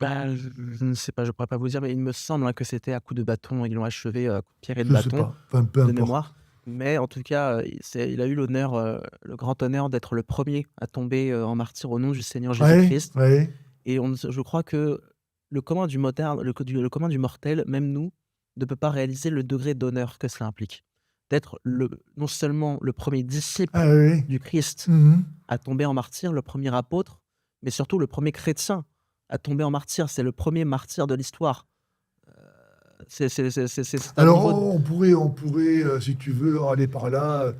je ne sais pas, je ne pourrais pas vous dire, mais il me semble, hein, que c'était à coups de bâton. Ils l'ont achevé à coups de pierre et de Je ne sais bâton, pas, enfin, peu de importe. mémoire. Mais en tout cas, il a eu l'honneur, le grand honneur d'être le premier à tomber en martyr au nom du Seigneur Oui, Jésus-Christ. oui. Et je crois que le commun du mortel, même nous, ne peut pas réaliser le degré d'honneur que cela implique. D'être non seulement le premier disciple Ah oui. du Christ Mhm. à tomber en martyr, le premier apôtre, mais surtout le premier chrétien à tomber en martyr. C'est le premier martyr de l'histoire. C'est un Alors, niveau on pourrait, si tu veux, aller par là,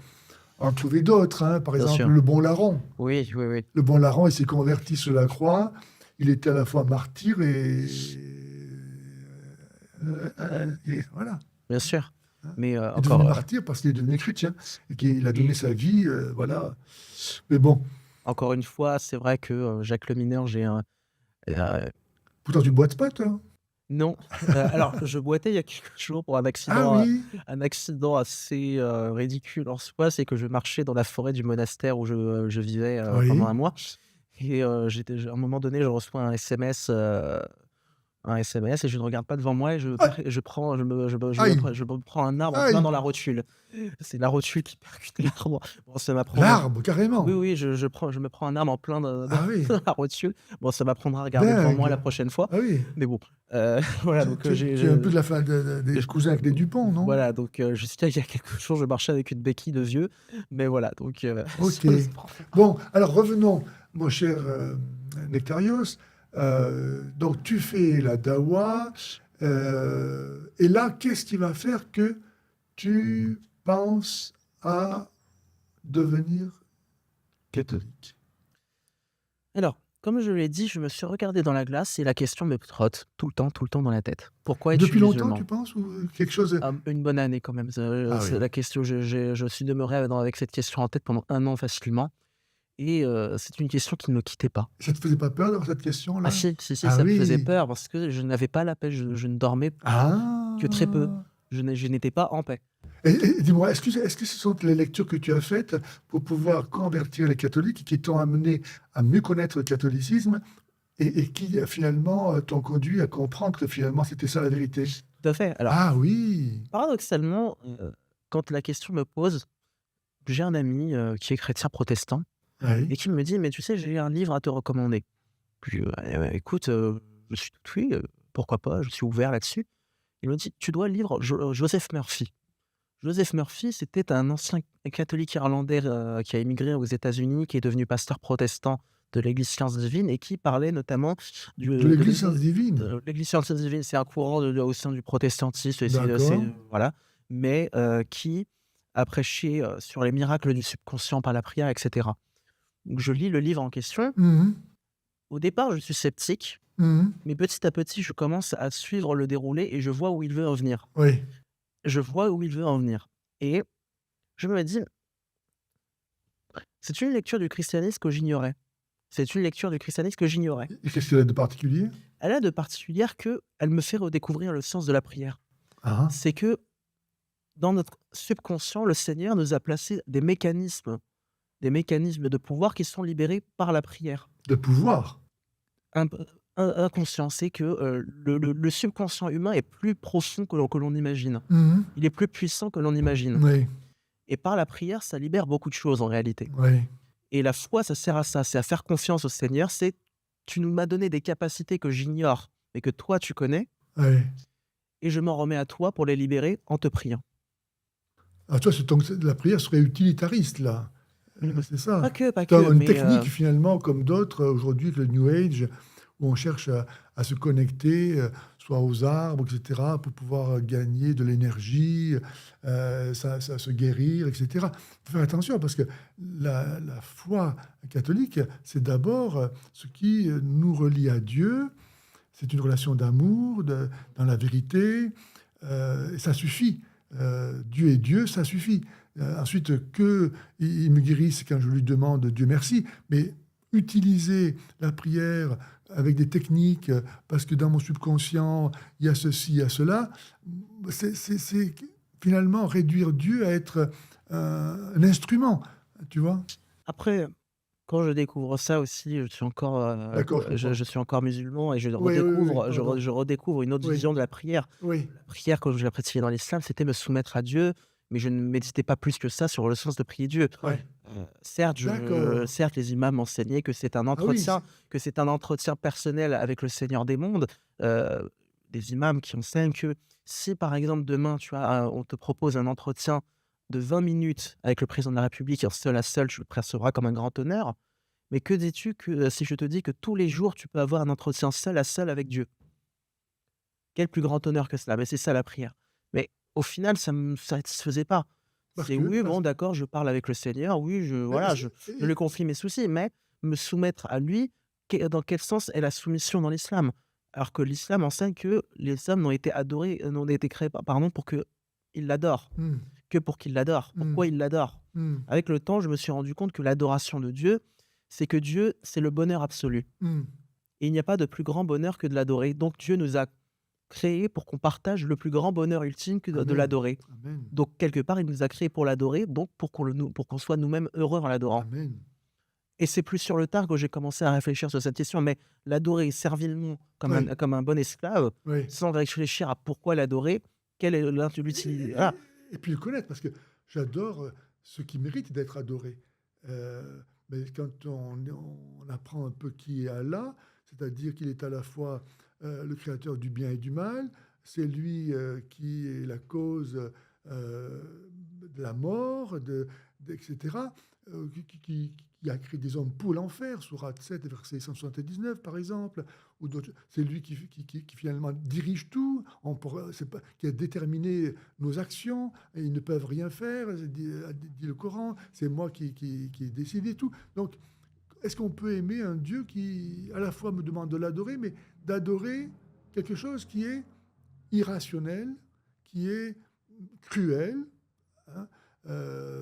en trouver d'autres, hein. Par bien exemple, sûr. le bon larron. Oui, oui, oui, Le bon larron, il s'est converti sur la croix. Il était à la fois martyr et voilà. bien sûr. Mais Il est devenu martyr parce qu'il est devenu chrétien et qu'il a donné sa vie, voilà. Mais bon, encore une fois, c'est vrai que Jacques le Mineur, j'ai un... pourtant tu boites pas, toi. Non. Alors, je boitais il y a quelques jours pour Ah oui. un accident assez ridicule en soi. C'est que je marchais dans la forêt du monastère où je vivais pendant Oui. un mois. Et à un moment donné, je reçois un SMS et je ne regarde pas devant moi et Ah, aïe, je me prends un arbre en plein aïe. dans la rotule. C'est la rotule qui percute l'arbre. Bon, ça m'apprendra. L'arbre, carrément. Oui, oui, je me prends un arbre en plein Ah oui, dans la rotule. Bon, ça m'apprendra à regarder devant moi la dingue. prochaine fois. Ah oui. Mais bon, voilà, donc Tu es un peu de la fin des je- cousins avec les Dupont, non? voilà, donc je sais qu'il y a quelques jours, je marchais avec une béquille de vieux, mais voilà, donc Ok. ça se prend. Bon, alors revenons, mon cher Nectarios. Donc tu fais la dawa, et là, qu'est-ce qui va faire que tu penses à devenir catholique? Alors, comme je l'ai dit, je me suis regardé dans la glace et la question me trotte tout le temps dans la tête. Pourquoi es-tu Depuis longtemps, tu musulman? penses, ou quelque chose? Une bonne année quand même. Ah C'est oui. la question. Je suis demeuré avec cette question en tête pendant un an facilement, et c'est une question qui ne me quittait pas. Ça te faisait pas peur d'avoir cette Ah question-là? si, si, si, Ah ça me faisait oui. peur parce que je n'avais pas la paix. Je ne dormais que très peu. Ah. Je n'étais pas en paix. Et dis-moi, est-ce que ce sont les lectures que tu as faites pour pouvoir convertir les catholiques qui t'ont amené à mieux connaître le catholicisme et qui finalement t'ont conduit à comprendre que finalement c'était ça la vérité? Tout à fait. Alors, Ah oui, paradoxalement, quand la question me pose, j'ai un ami qui est chrétien protestant oui, et qui me dit: «Mais tu sais, j'ai un livre à te recommander». Puis, écoute, je suis tout oui, pourquoi pas, je suis ouvert là-dessus. Il me dit: «Tu dois lire Joseph Murphy». Joseph Murphy, c'était un ancien catholique irlandais qui a émigré aux États-Unis, qui est devenu pasteur protestant de l'Église Science Divine et qui parlait notamment de de l'Église Sainte Divine. l'Église Science Divine. C'est un courant au sein du protestantisme, D'accord. voilà, mais qui a prêché sur les miracles du subconscient par la prière, etc. Donc je lis le livre en question. Mhm, Au départ, je suis sceptique, mhm. mais petit à petit, je commence à suivre le déroulé et je vois où il veut en venir. Oui. Je vois où il veut en venir. Et je me dis, c'est une lecture du christianisme que j'ignorais. C'est une lecture du christianisme que j'ignorais. Et qu'est-ce qu'il y a de particulier? Elle a de particulière que elle me fait redécouvrir le sens de la prière. Ah, C'est que dans notre subconscient, le Seigneur nous a placé des mécanismes de pouvoir qui sont libérés par la prière. de pouvoir. Imp- Inconscient, c'est que le subconscient humain est plus profond que l'on imagine. Mhm. Il est plus puissant que l'on imagine. Oui, Et par la prière, ça libère beaucoup de choses en réalité. oui. Et la foi, ça sert à ça, c'est à faire confiance au Seigneur. C'est tu nous m'as donné des capacités que j'ignore, mais que toi tu connais, Oui. et je m'en remets à toi pour les libérer en te priant. Ah, toi, la prière serait utilitariste, là. C'est ça. Pas Tu as que, une mais technique, finalement, comme d'autres aujourd'hui, avec le New Age, où on cherche à se connecter soit aux arbres, etc., pour pouvoir gagner de l'énergie, ça se guérir, etc. Il faut faire attention parce que la foi catholique, c'est d'abord ce qui nous relie à Dieu. C'est une relation d'amour, dans la vérité, et ça suffit. Dieu est Dieu, ça suffit. Ensuite, qu'il me guérisse quand je lui demande Dieu merci, mais utiliser la prière avec des techniques, parce que dans mon subconscient, il y a ceci, il y a cela, c'est finalement réduire Dieu à être un instrument, tu vois. Après, quand je découvre ça aussi, je suis encore, D'accord, je comprends. je suis encore musulman et Oui, oui, oui, je pardon. redécouvre une autre Oui, vision de la prière. oui, La prière, comme je la pratiquais dans l'islam, c'était me soumettre à Dieu, mais je ne méditais pas plus que ça sur le sens de prier Dieu. ouais. D'accord. Certes, les imams m'enseignaient Ah oui, que c'est un entretien personnel avec le Seigneur des mondes. Des imams qui enseignent que si, par exemple, demain, tu vois, on te propose un entretien de 20 minutes avec le président de la République, en seul à seul, tu le percevras comme un grand honneur. Mais que dis-tu que si je te dis que tous les jours, tu peux avoir un entretien seul à seul avec Dieu? Quel plus grand honneur que cela? Mais c'est ça la prière. Mais au final, ça me satisfaisait pas. parce C'est que, oui, parce, bon d'accord, je parle avec le Seigneur, oui, mais voilà, je lui confie mes soucis, mais me soumettre à lui, dans quel sens est la soumission dans l'islam? Alors que l'islam enseigne que les hommes n'ont été créés, pardon, pour qu'ils l'adorent, hmm, que pour qu'ils l'adorent. hmm, Pourquoi ils l'adorent? hmm, Avec le temps, je me suis rendu compte que l'adoration de Dieu, c'est que Dieu, c'est le bonheur absolu. hmm. Et il n'y a pas de plus grand bonheur que de l'adorer. Donc Dieu nous a créés pour qu'on partage le plus grand bonheur ultime que de Amen, l'adorer. amen, Donc quelque part, il nous a créés pour l'adorer, donc pour qu'on soit nous-mêmes heureux en l'adorant. amen. Et c'est plus sur le tard que j'ai commencé à réfléchir sur cette question, mais l'adorer servilement Oui, comme un bon esclave, oui. sans réfléchir à pourquoi l'adorer, quelle est l'utilité, voilà. Et puis le connaître, parce que j'adore ceux qui méritent d'être adorés. Mais quand on apprend un peu qui est Allah, c'est-à-dire qu'il est à la fois le créateur du bien et du mal, c'est lui qui est la cause de la mort, etc., qui a créé des hommes pour l'enfer, Sourate 7, verset 179, par exemple, ou d'autres. C'est lui qui finalement dirige tout, c'est pas, qui a déterminé nos actions, et ils ne peuvent rien faire, dit le Coran, c'est moi qui ai décidé tout. Donc, est-ce qu'on peut aimer un Dieu qui, à la fois, me demande de l'adorer, mais d'adorer quelque chose qui est irrationnel, qui est cruel, hein,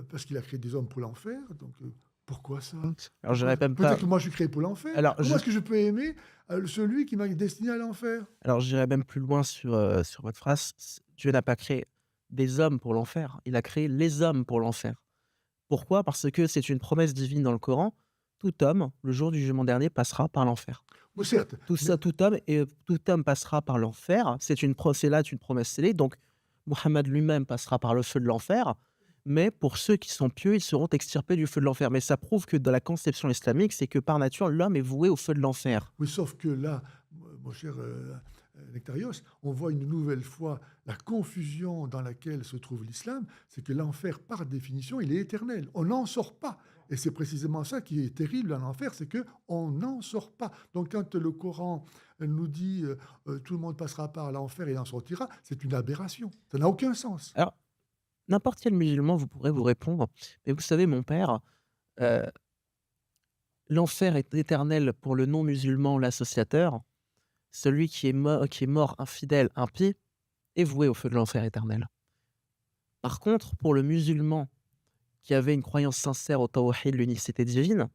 parce qu'il a créé des hommes pour l'enfer, donc pourquoi ça? Alors je dirais même Peut-être pas que moi je suis créé pour l'enfer. alors Comment je est-ce que je peux aimer celui qui m'a destiné à l'enfer? alors j'irais même plus loin sur votre phrase. Dieu n'a pas créé des hommes pour l'enfer, il a créé les hommes pour l'enfer. Pourquoi? Parce que c'est une promesse divine dans le Coran. Tout homme, le jour du jugement dernier, passera par l'enfer. Bon, certes, mais Tout homme passera par l'enfer. C'est là une promesse scellée. Donc, Mohammed lui-même passera par le feu de l'enfer. Mais pour ceux qui sont pieux, ils seront extirpés du feu de l'enfer. Mais ça prouve que dans la conception islamique, c'est que par nature, l'homme est voué au feu de l'enfer. oui, sauf que là, mon cher Nectarios, on voit une nouvelle fois la confusion dans laquelle se trouve l'islam, c'est que l'enfer, par définition, il est éternel. On n'en sort pas. Et c'est précisément ça qui est terrible en enfer, c'est que on n'en sort pas. Donc quand le Coran nous dit tout le monde passera par l'enfer et en sortira, c'est une aberration. Ça n'a aucun sens. Alors, n'importe quel musulman vous pourrez vous répondre, mais vous savez, mon père, euh, l'enfer est éternel pour le non-musulman, l'associateur. Celui qui est mort infidèle, impie, est voué au feu de l'enfer éternel. Par contre, pour le musulman qui avait une croyance sincère au tawhid, l'unicité divine,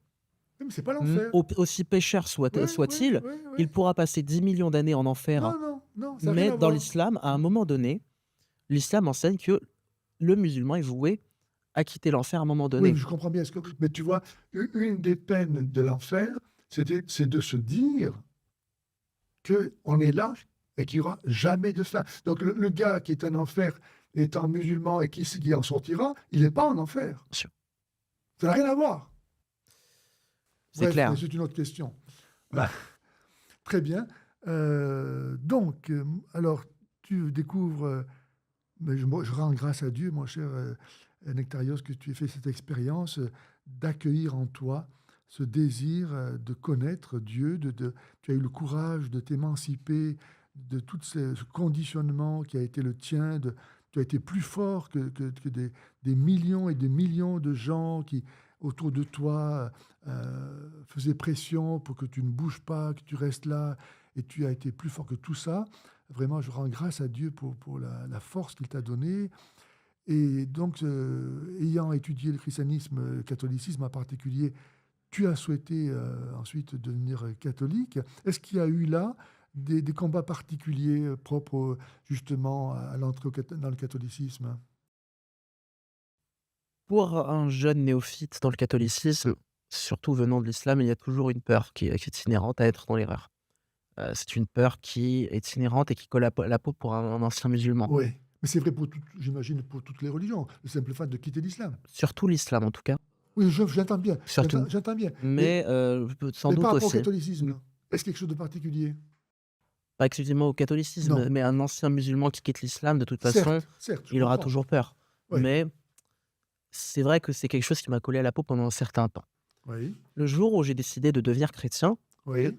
Mais c'est pas l'enfer. aussi pécheur Oui, oui, soit-il, oui, il oui. pourra passer 10 millions d'années en enfer. Non, non, non, ça n'a rien Mais à dans voir. l'islam, à un moment donné, l'islam enseigne que le musulman est voué à quitter l'enfer à un moment Oui, donné. je comprends bien. Mais tu vois, une des peines de l'enfer, c'est de se dire qu'on est là et qu'il n'y aura jamais de fin. Donc le gars qui est en enfer, étant musulman et qui en sortira, il n'est pas en enfer. Bien sûr. Ça n'a rien à voir. C'est Bref, clair. mais c'est une autre question. Bah, Très bien. Donc, alors, tu découvres, mais je rends grâce à Dieu, mon cher Nectarios, que tu aies fait cette expérience d'accueillir en toi ce désir de connaître Dieu, tu as eu le courage de t'émanciper de tout ce conditionnement qui a été le tien, tu as été plus fort que des millions et des millions de gens qui, autour de toi, faisaient pression pour que tu ne bouges pas, que tu restes là, et tu as été plus fort que tout ça. Vraiment, je rends grâce à Dieu pour la force qu'il t'a donnée. Et donc, ayant étudié le christianisme, le catholicisme en particulier, tu as souhaité ensuite devenir catholique. Est-ce qu'il y a eu là des combats particuliers propres justement à l'entrée dans le catholicisme? Pour un jeune néophyte dans le catholicisme, surtout venant de l'islam, il y a toujours une peur qui est inhérente à être dans l'erreur. C'est une peur qui est inhérente et qui colle à la peau pour un ancien musulman. Oui, mais c'est vrai j'imagine pour toutes les religions, le simple fait de quitter l'islam. Surtout l'islam en tout cas, Oui, j'entends bien, surtout. j'entends bien. Mais sans Mais par doute rapport au aussi, catholicisme, est-ce quelque chose de particulier? pas exclusivement au catholicisme, Non, mais un ancien musulman qui quitte l'islam, de toute façon, certes, certes, je il aura comprends. toujours peur. Oui, Mais c'est vrai que c'est quelque chose qui m'a collé à la peau pendant un certain temps. oui, Le jour où j'ai décidé de devenir chrétien, oui,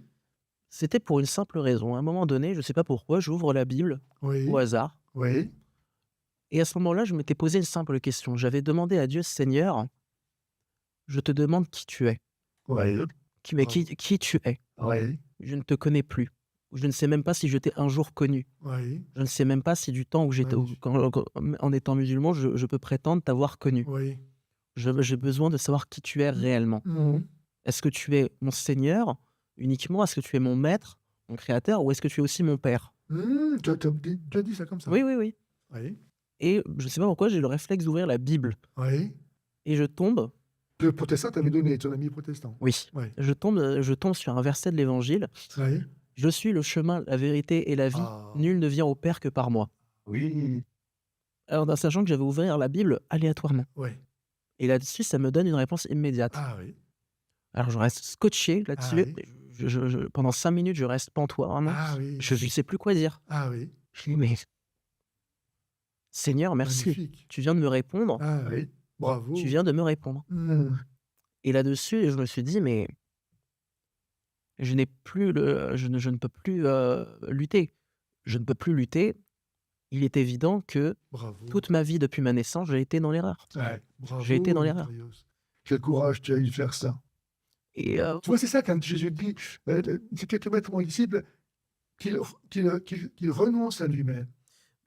c'était pour une simple raison. À un moment donné, je ne sais pas pourquoi, j'ouvre la Bible au oui, hasard. oui, Et à ce moment-là, je m'étais posé une simple question. J'avais demandé à Dieu: «Seigneur, je te demande qui tu es. oui, Mais bravo. qui tu es? Oui, Je ne te connais plus. Je ne sais même pas si je t'ai un jour connu. oui, Je ne sais même pas si du temps où j'étais magnifique. en étant musulman, je peux prétendre t'avoir connu. Oui. J'ai besoin de savoir qui tu es réellement. Mhm. Est-ce que tu es mon Seigneur uniquement? Est-ce que tu es mon maître, mon créateur ou est-ce que tu es aussi mon père?» Tu as dit ça comme ça. Oui, oui, oui. Oui, Et je ne sais pas pourquoi, j'ai le réflexe d'ouvrir la Bible oui. et je tombe. Le protestant t'avait donné, ton ami protestant. Oui, Oui, je tombe sur un verset de l'Évangile: oui. «Je suis le chemin, la vérité et la vie. Ah, Nul ne vient au Père que par moi.» oui, Alors, en sachant que j'avais ouvert la Bible aléatoirement. oui. Et là-dessus, ça me donne une réponse immédiate. Ah oui, Alors je reste scotché ah là-dessus. oui, Pendant 5 minutes, je reste pantois, vraiment. ah oui, Je ne sais plus quoi dire. ah oui. Je dis: «Mais Seigneur, merci. Magnifique. Tu viens de me répondre, Ah oui, tu bravo. viens de me répondre.» Mhm. Et là-dessus, je me suis dit: «Mais je ne peux plus, lutter. Je ne peux plus lutter.» Il est évident que Bravo. toute ma vie depuis ma naissance, j'ai été dans l'erreur. Ouais, J'ai été bravo, dans l'erreur. Dimitrios. Quel courage tu as eu de faire ça. Et Tu vois, c'est ça quand Jésus dit, c'était te mettre mon disciple, qu'il renonce à lui-même.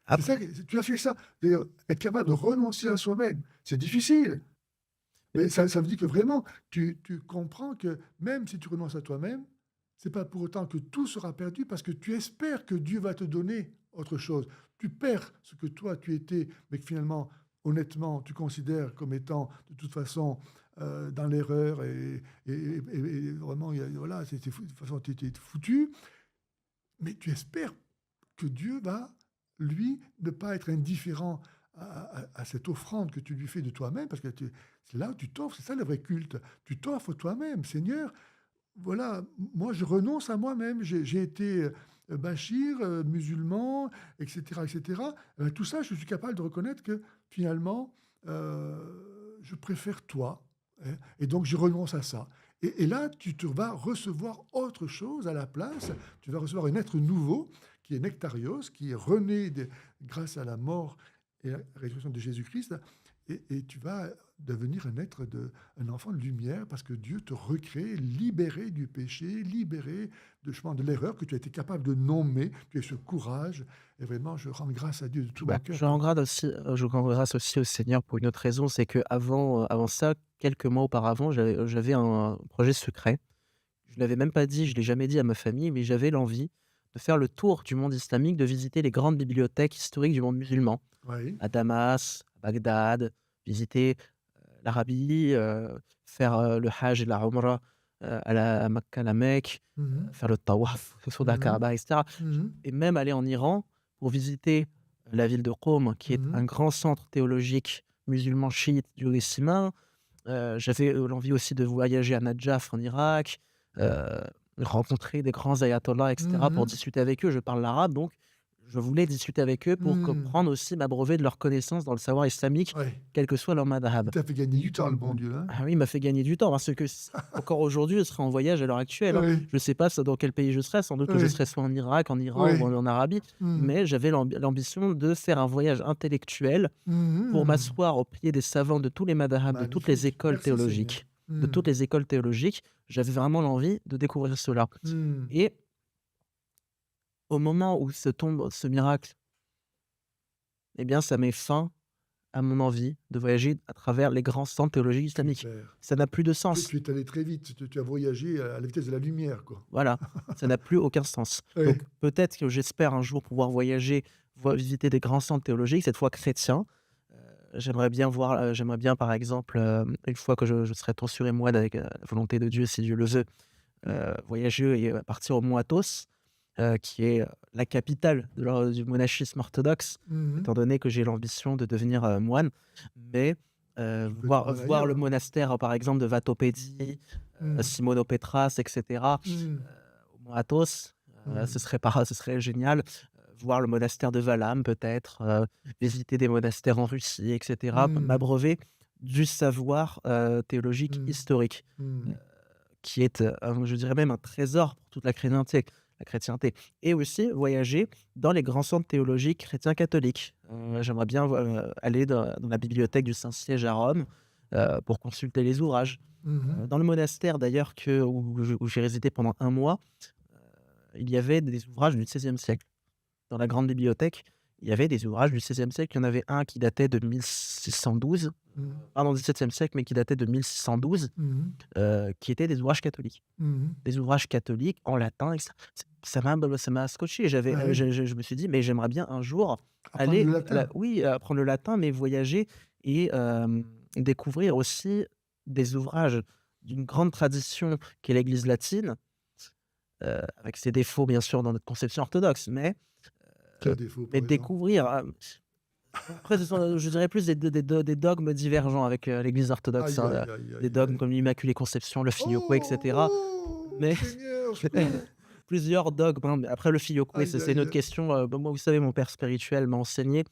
C'est après ça, tu as fait ça. D'ailleurs, être capable de renoncer à soi-même, c'est difficile. Mais ça veut dire que vraiment, tu comprends que même si tu renonces à toi-même, c'est pas pour autant que tout sera perdu parce que tu espères que Dieu va te donner autre chose. Tu perds ce que toi tu étais, mais que finalement, honnêtement, tu considères comme étant de toute façon dans l'erreur et vraiment, voilà, de toute façon, tu étais foutu. Mais tu espères que Dieu va, lui, ne pas être indifférent à cette offrande que tu lui fais de toi-même, parce que c'est là où tu t'offres, c'est ça le vrai culte. Tu t'offres toi-même, Seigneur. Voilà, moi je renonce à moi-même. J'ai été bachir, musulman, etc., etc. Tout ça, je suis capable de reconnaître que finalement, je préfère toi, hein, et donc je renonce à ça. Et là, tu te vas recevoir autre chose à la place. Tu vas recevoir un être nouveau qui est Nectarios, qui est rené grâce à la mort et la résurrection de Jésus-Christ. Et tu vas devenir un enfant de lumière parce que Dieu te recrée, libéré du péché, libéré de l'erreur que tu as été capable de nommer. Tu as ce courage. Et vraiment, je rends grâce à Dieu de tout mon cœur. je rends grâce aussi au Seigneur pour une autre raison, c'est qu'avant, avant ça, quelques mois auparavant, j'avais un projet secret. Je ne l'avais même pas dit, je ne l'ai jamais dit à ma famille, mais j'avais l'envie de faire le tour du monde islamique, de visiter les grandes bibliothèques historiques du monde musulman, Oui. à Damas, à Bagdad, visiter, l'Arabie, faire, le Hajj et la Umrah, à Makka, la Mecque, Mhm. faire le tawaf autour de la Mhm. Kaaba et cetera. Mhm. Et même aller en Iran pour visiter la ville de Qom, qui est Mhm. un grand centre théologique musulman chiite durissime. J'avais, l'envie aussi de voyager à Nadjaf en Irak, heu, rencontrer des grands ayatollahs et cetera pour Mhm. discuter avec eux. Je parle l'arabe donc je voulais discuter avec eux pour Mmh. comprendre aussi, m'abreuver de leurs connaissances dans le savoir islamique, Ouais. quel que soit leur Il madhab. t'a fait gagner du temps, le bon Dieu, hein? Ah oui, il m'a fait gagner du temps parce que encore aujourd'hui, je serais en voyage à l'heure actuelle, hein. Oui, Je ne sais pas dans quel pays je serais, sans doute que je oui, serais soit en Irak, en Iran ou oui. en Arabie, Mmh. mais j'avais l'ambition de faire un voyage intellectuel pour Mmh. m'asseoir au pied des savants de tous les madhab, Magnifique. Merci Seigneur. de Mmh. toutes les écoles théologiques. J'avais vraiment l'envie de découvrir cela Mmh. et au moment où se tombe ce miracle, eh bien, ça met fin à mon envie de voyager à travers les grands centres théologiques islamiques. Super. Ça n'a plus de Tu sens. tu es allé très vite, tu as voyagé à la vitesse de la lumière, quoi. Voilà, ça n'a plus aucun sens. Oui. Donc peut-être que j'espère un jour pouvoir voyager, visiter des grands centres théologiques, cette fois chrétiens. J'aimerais bien par exemple, une fois que je serai tonsuré moine avec, la volonté de Dieu, si Dieu le veut, voyager et partir au mont Athos, qui est, la capitale du monachisme orthodoxe, Mmh mh. étant donné que j'ai l'ambition de devenir, moine. Mais, Tu peux être moine voir ailleurs, le hein. monastère, par exemple, de Vatopédie, Mmh. Simonopétras et cetera, Mmh. au mont Athos, Mmh. ce serait génial. Voir le monastère de Valham peut-être, visiter des monastères en Russie et cetera, Mmh. m'abreuver du savoir, théologique Mmh. historique, Mmh. qui est, je dirais même un trésor pour toute la chrétienté et aussi voyager dans les grands centres théologiques chrétiens catholiques. J'aimerais bien aller dans la bibliothèque du Saint-Siège à Rome, pour consulter les ouvrages. Mmh mh. Dans le monastère d'ailleurs où j'ai résidé pendant un mois, il y avait des ouvrages du XVIe siècle. Dans la grande bibliothèque, il y avait des ouvrages du XVIe siècle. Il y en avait un qui datait de 1612, Mmh. pardon, XVIIe siècle, mais qui datait de 1612, Mmh. qui étaient des ouvrages catholiques. Mmh. Des ouvrages catholiques en latin et ça m'a scotché. Ah oui. Je me suis dit: «Mais j'aimerais bien un jour Apprendre aller le à la» latin. oui, apprendre le latin, mais voyager et découvrir aussi des ouvrages d'une grande tradition qu'est l'Église latine, avec ses défauts bien sûr dans notre conception orthodoxe, Quel défaut, mais par exemple? découvrir, après ce sont, je dirais plus des dogmes divergents avec, l'Église orthodoxe, Aïe, hein, aïe, aïe, des aïe, dogmes aïe. comme l'Immaculée Conception, le Filioque et Oh! cetera. Oh! Mais Seigneur, secours! plusieurs dogmes, hein, mais après le filioque, Aïe, c'est une autre aïe. question, bah, moi, vous savez, mon père spirituel m'a enseigné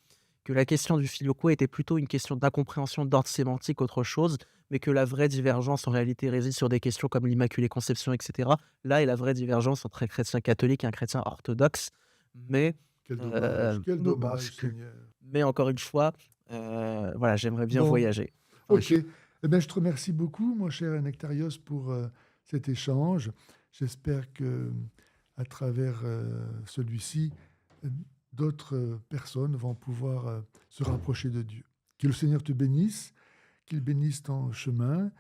que la question du filioque était plutôt une question d'incompréhension d'ordre sémantique, autre chose, mais que la vraie divergence, en réalité, réside sur des questions comme l'Immaculée Conception et cetera. Là est la vraie divergence entre un chrétien catholique et un chrétien orthodoxe, mais Quel bon, dommage, Seigneur. mais encore une fois, voilà, j'aimerais bien Bon, voyager. OK. Oui. Eh bien, je te remercie beaucoup, mon cher Nectarios, pour, cet échange. J'espère que à travers, celui-ci, heu, d'autres, personnes vont pouvoir, se rapprocher de Dieu. Que le Seigneur te bénisse, qu'il bénisse ton chemin.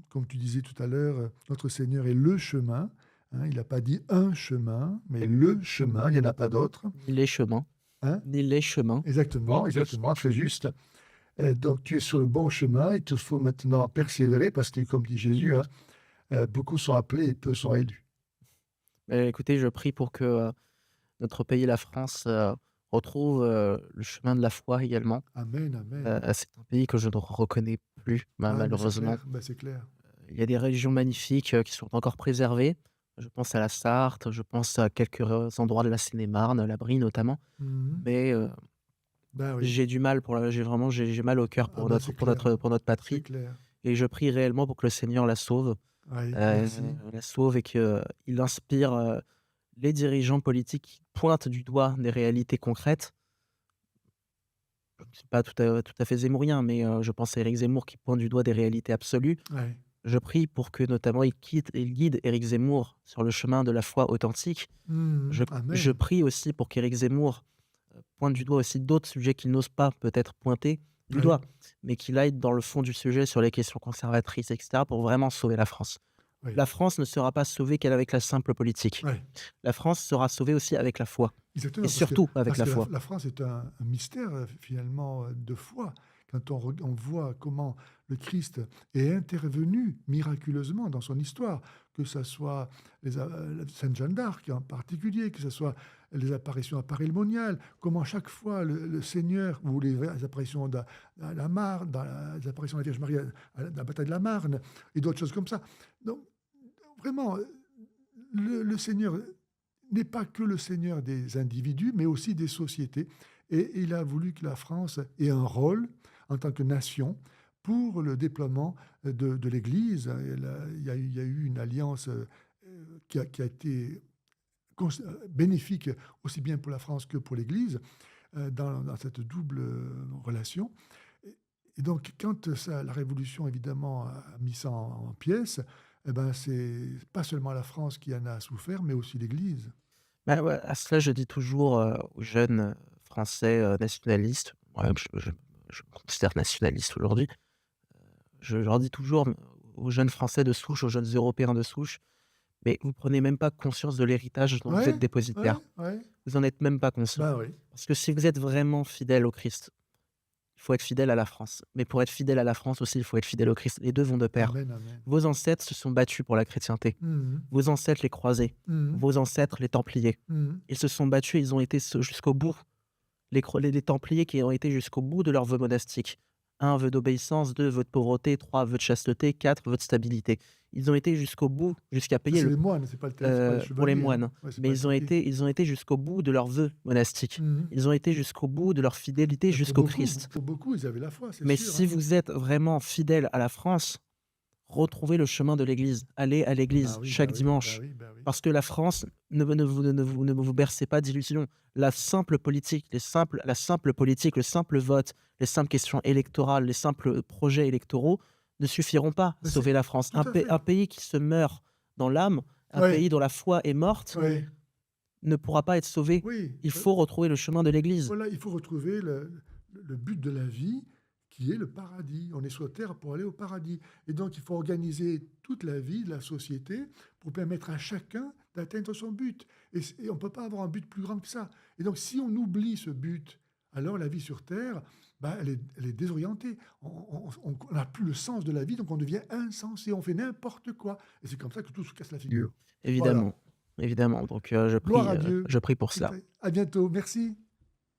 Comme tu disais tout à l'heure, notre Seigneur est le chemin, hein. Il n'a pas dit un chemin, mais le chemin, il n'y en a pas d'autre, Ni les chemins, hein? ni les chemins. Exactement, exactement, très juste. Donc tu es sur le bon chemin, il te faut maintenant persévérer parce que comme dit Jésus, hein, beaucoup sont appelés et peu sont élus. Écoutez, je prie pour que, notre pays, la France, retrouve, le chemin de la foi également. Amen, amen. C'est un pays que je ne reconnais plus, Ah mais c'est malheureusement. clair, bah, c'est clair. Il y a des régions magnifiques, qui sont encore préservées. Je pense à la Sarthe, je pense à quelques endroits de la Seine-et-Marne, la Brie notamment, Mmh. mais Ben oui. j'ai mal au cœur Ah bah, c'est clair, pour notre c'est patrie clair. et je prie réellement pour que le Seigneur Oui, heu, merci. la sauve et qu'il inspire, les dirigeants politiques qui pointent du doigt des réalités concrètes. C'est pas tout à fait zemmourien, mais je pense à Éric Zemmour qui pointe du doigt des réalités absolues. Ouais. Je prie pour que notamment il guide Éric Zemmour sur le chemin de la foi authentique. Mmh. Je Amen. prie aussi pour qu'Éric Zemmour, pointe du doigt aussi d'autres sujets qu'il n'ose pas peut-être pointer du Oui, doigt, mais qu'il aille dans le fond du sujet sur les questions conservatrices et cetera pour vraiment sauver la France. oui. La France ne sera pas sauvée qu'avec la simple politique. Ouais. La France sera sauvée aussi avec la foi et Exactement, surtout avec parce la que foi. la France est un mystère, finalement, de foi. Quand on voit comment le Christ est intervenu miraculeusement dans son histoire, que ça soit la Sainte Jeanne d'Arc en particulier, que ce soit les apparitions à Paris le Monial, comment chaque fois le Seigneur ou les apparitions à la Marne, les apparitions de la Vierge Marie à la bataille de la Marne et d'autres choses comme ça. Donc vraiment, le Seigneur n'est pas que le seigneur des individus, mais aussi des sociétés. Et il a voulu que la France ait un rôle en tant que nation pour le déploiement de l'Église. Il y a eu une alliance qui a été bénéfique aussi bien pour la France que pour l'Église dans cette double relation. Et donc, quand la Révolution, évidemment, a mis ça en pièces, eh ben, c'est pas seulement la France qui en a souffert, mais aussi l'Église. Bah, ouais, à cela, je dis toujours, aux jeunes, Français, nationalistes, ouais, je me considère nationaliste aujourd'hui. Je leur dis toujours, aux jeunes Français de souche, aux jeunes Européens de souche: «Mais vous prenez même pas conscience de l'héritage dont vous êtes Ouais, ouais, dépositaire. ouais. Vous en êtes même pas conscient. Ben oui. Parce que si vous êtes vraiment fidèle au Christ, il faut être fidèle à la France. Mais pour être fidèle à la France aussi, il faut être fidèle au Christ. Les 2 vont de pair. Amen, amen. Vos ancêtres se sont battus pour la chrétienté. Mhm, Vos ancêtres les croisés. mhm, Vos ancêtres les templiers. mhm. Ils se sont battus, ils ont été jusqu'au bout. Les templiers qui ont été jusqu'au bout de leur vœu monastique. 1, vœu d'obéissance, 2, vœu de pauvreté, 3, vœu de chasteté, 4, vœu de stabilité. Ils ont été jusqu'au bout, jusqu'à Ça, payer c'est le les moines, c'est pas les pour les chevaliers, hein. moines. Ouais, c'est Mais pas les laïcs. ils ont été jusqu'au bout de leur vœu monastique. Mhm. Ils ont été jusqu'au bout de leur fidélité jusqu'au Christ. Pour beaucoup, ils avaient la foi, c'est Mais sûr, si hein. vous êtes vraiment fidèle à la France, retrouvez le chemin de l'église. Allez à Bah l'église oui, bah chaque oui, bah dimanche. oui, bah oui. Parce que la France, ne vous bercez pas d'illusions. La simple politique, la simple politique, le simple vote, les simples questions électorales, les simples projets électoraux ne suffiront pas à Mais sauver c'est la France. tout à fait. Un pays qui se meurt dans l'âme, un Ouais, pays dont la foi est morte, ouais. ne pourra pas être sauvé. Oui, Il faut retrouver le chemin de l'église. voilà, il faut retrouver le but de la vie qui est le paradis. On est sur Terre pour aller au paradis. Et donc, il faut organiser toute la vie de la société pour permettre à chacun d'atteindre son but. Et on ne peut pas avoir un but plus grand que ça. Et donc, si on oublie ce but, alors la vie sur Terre, ben, elle est désorientée. On n'a plus le sens de la vie, donc on devient insensé, on fait n'importe quoi. Et c'est comme ça que tout se casse la figure. Voilà. Évidemment, évidemment. Donc Gloire à Dieu. je prie pour cela. À bientôt. Merci.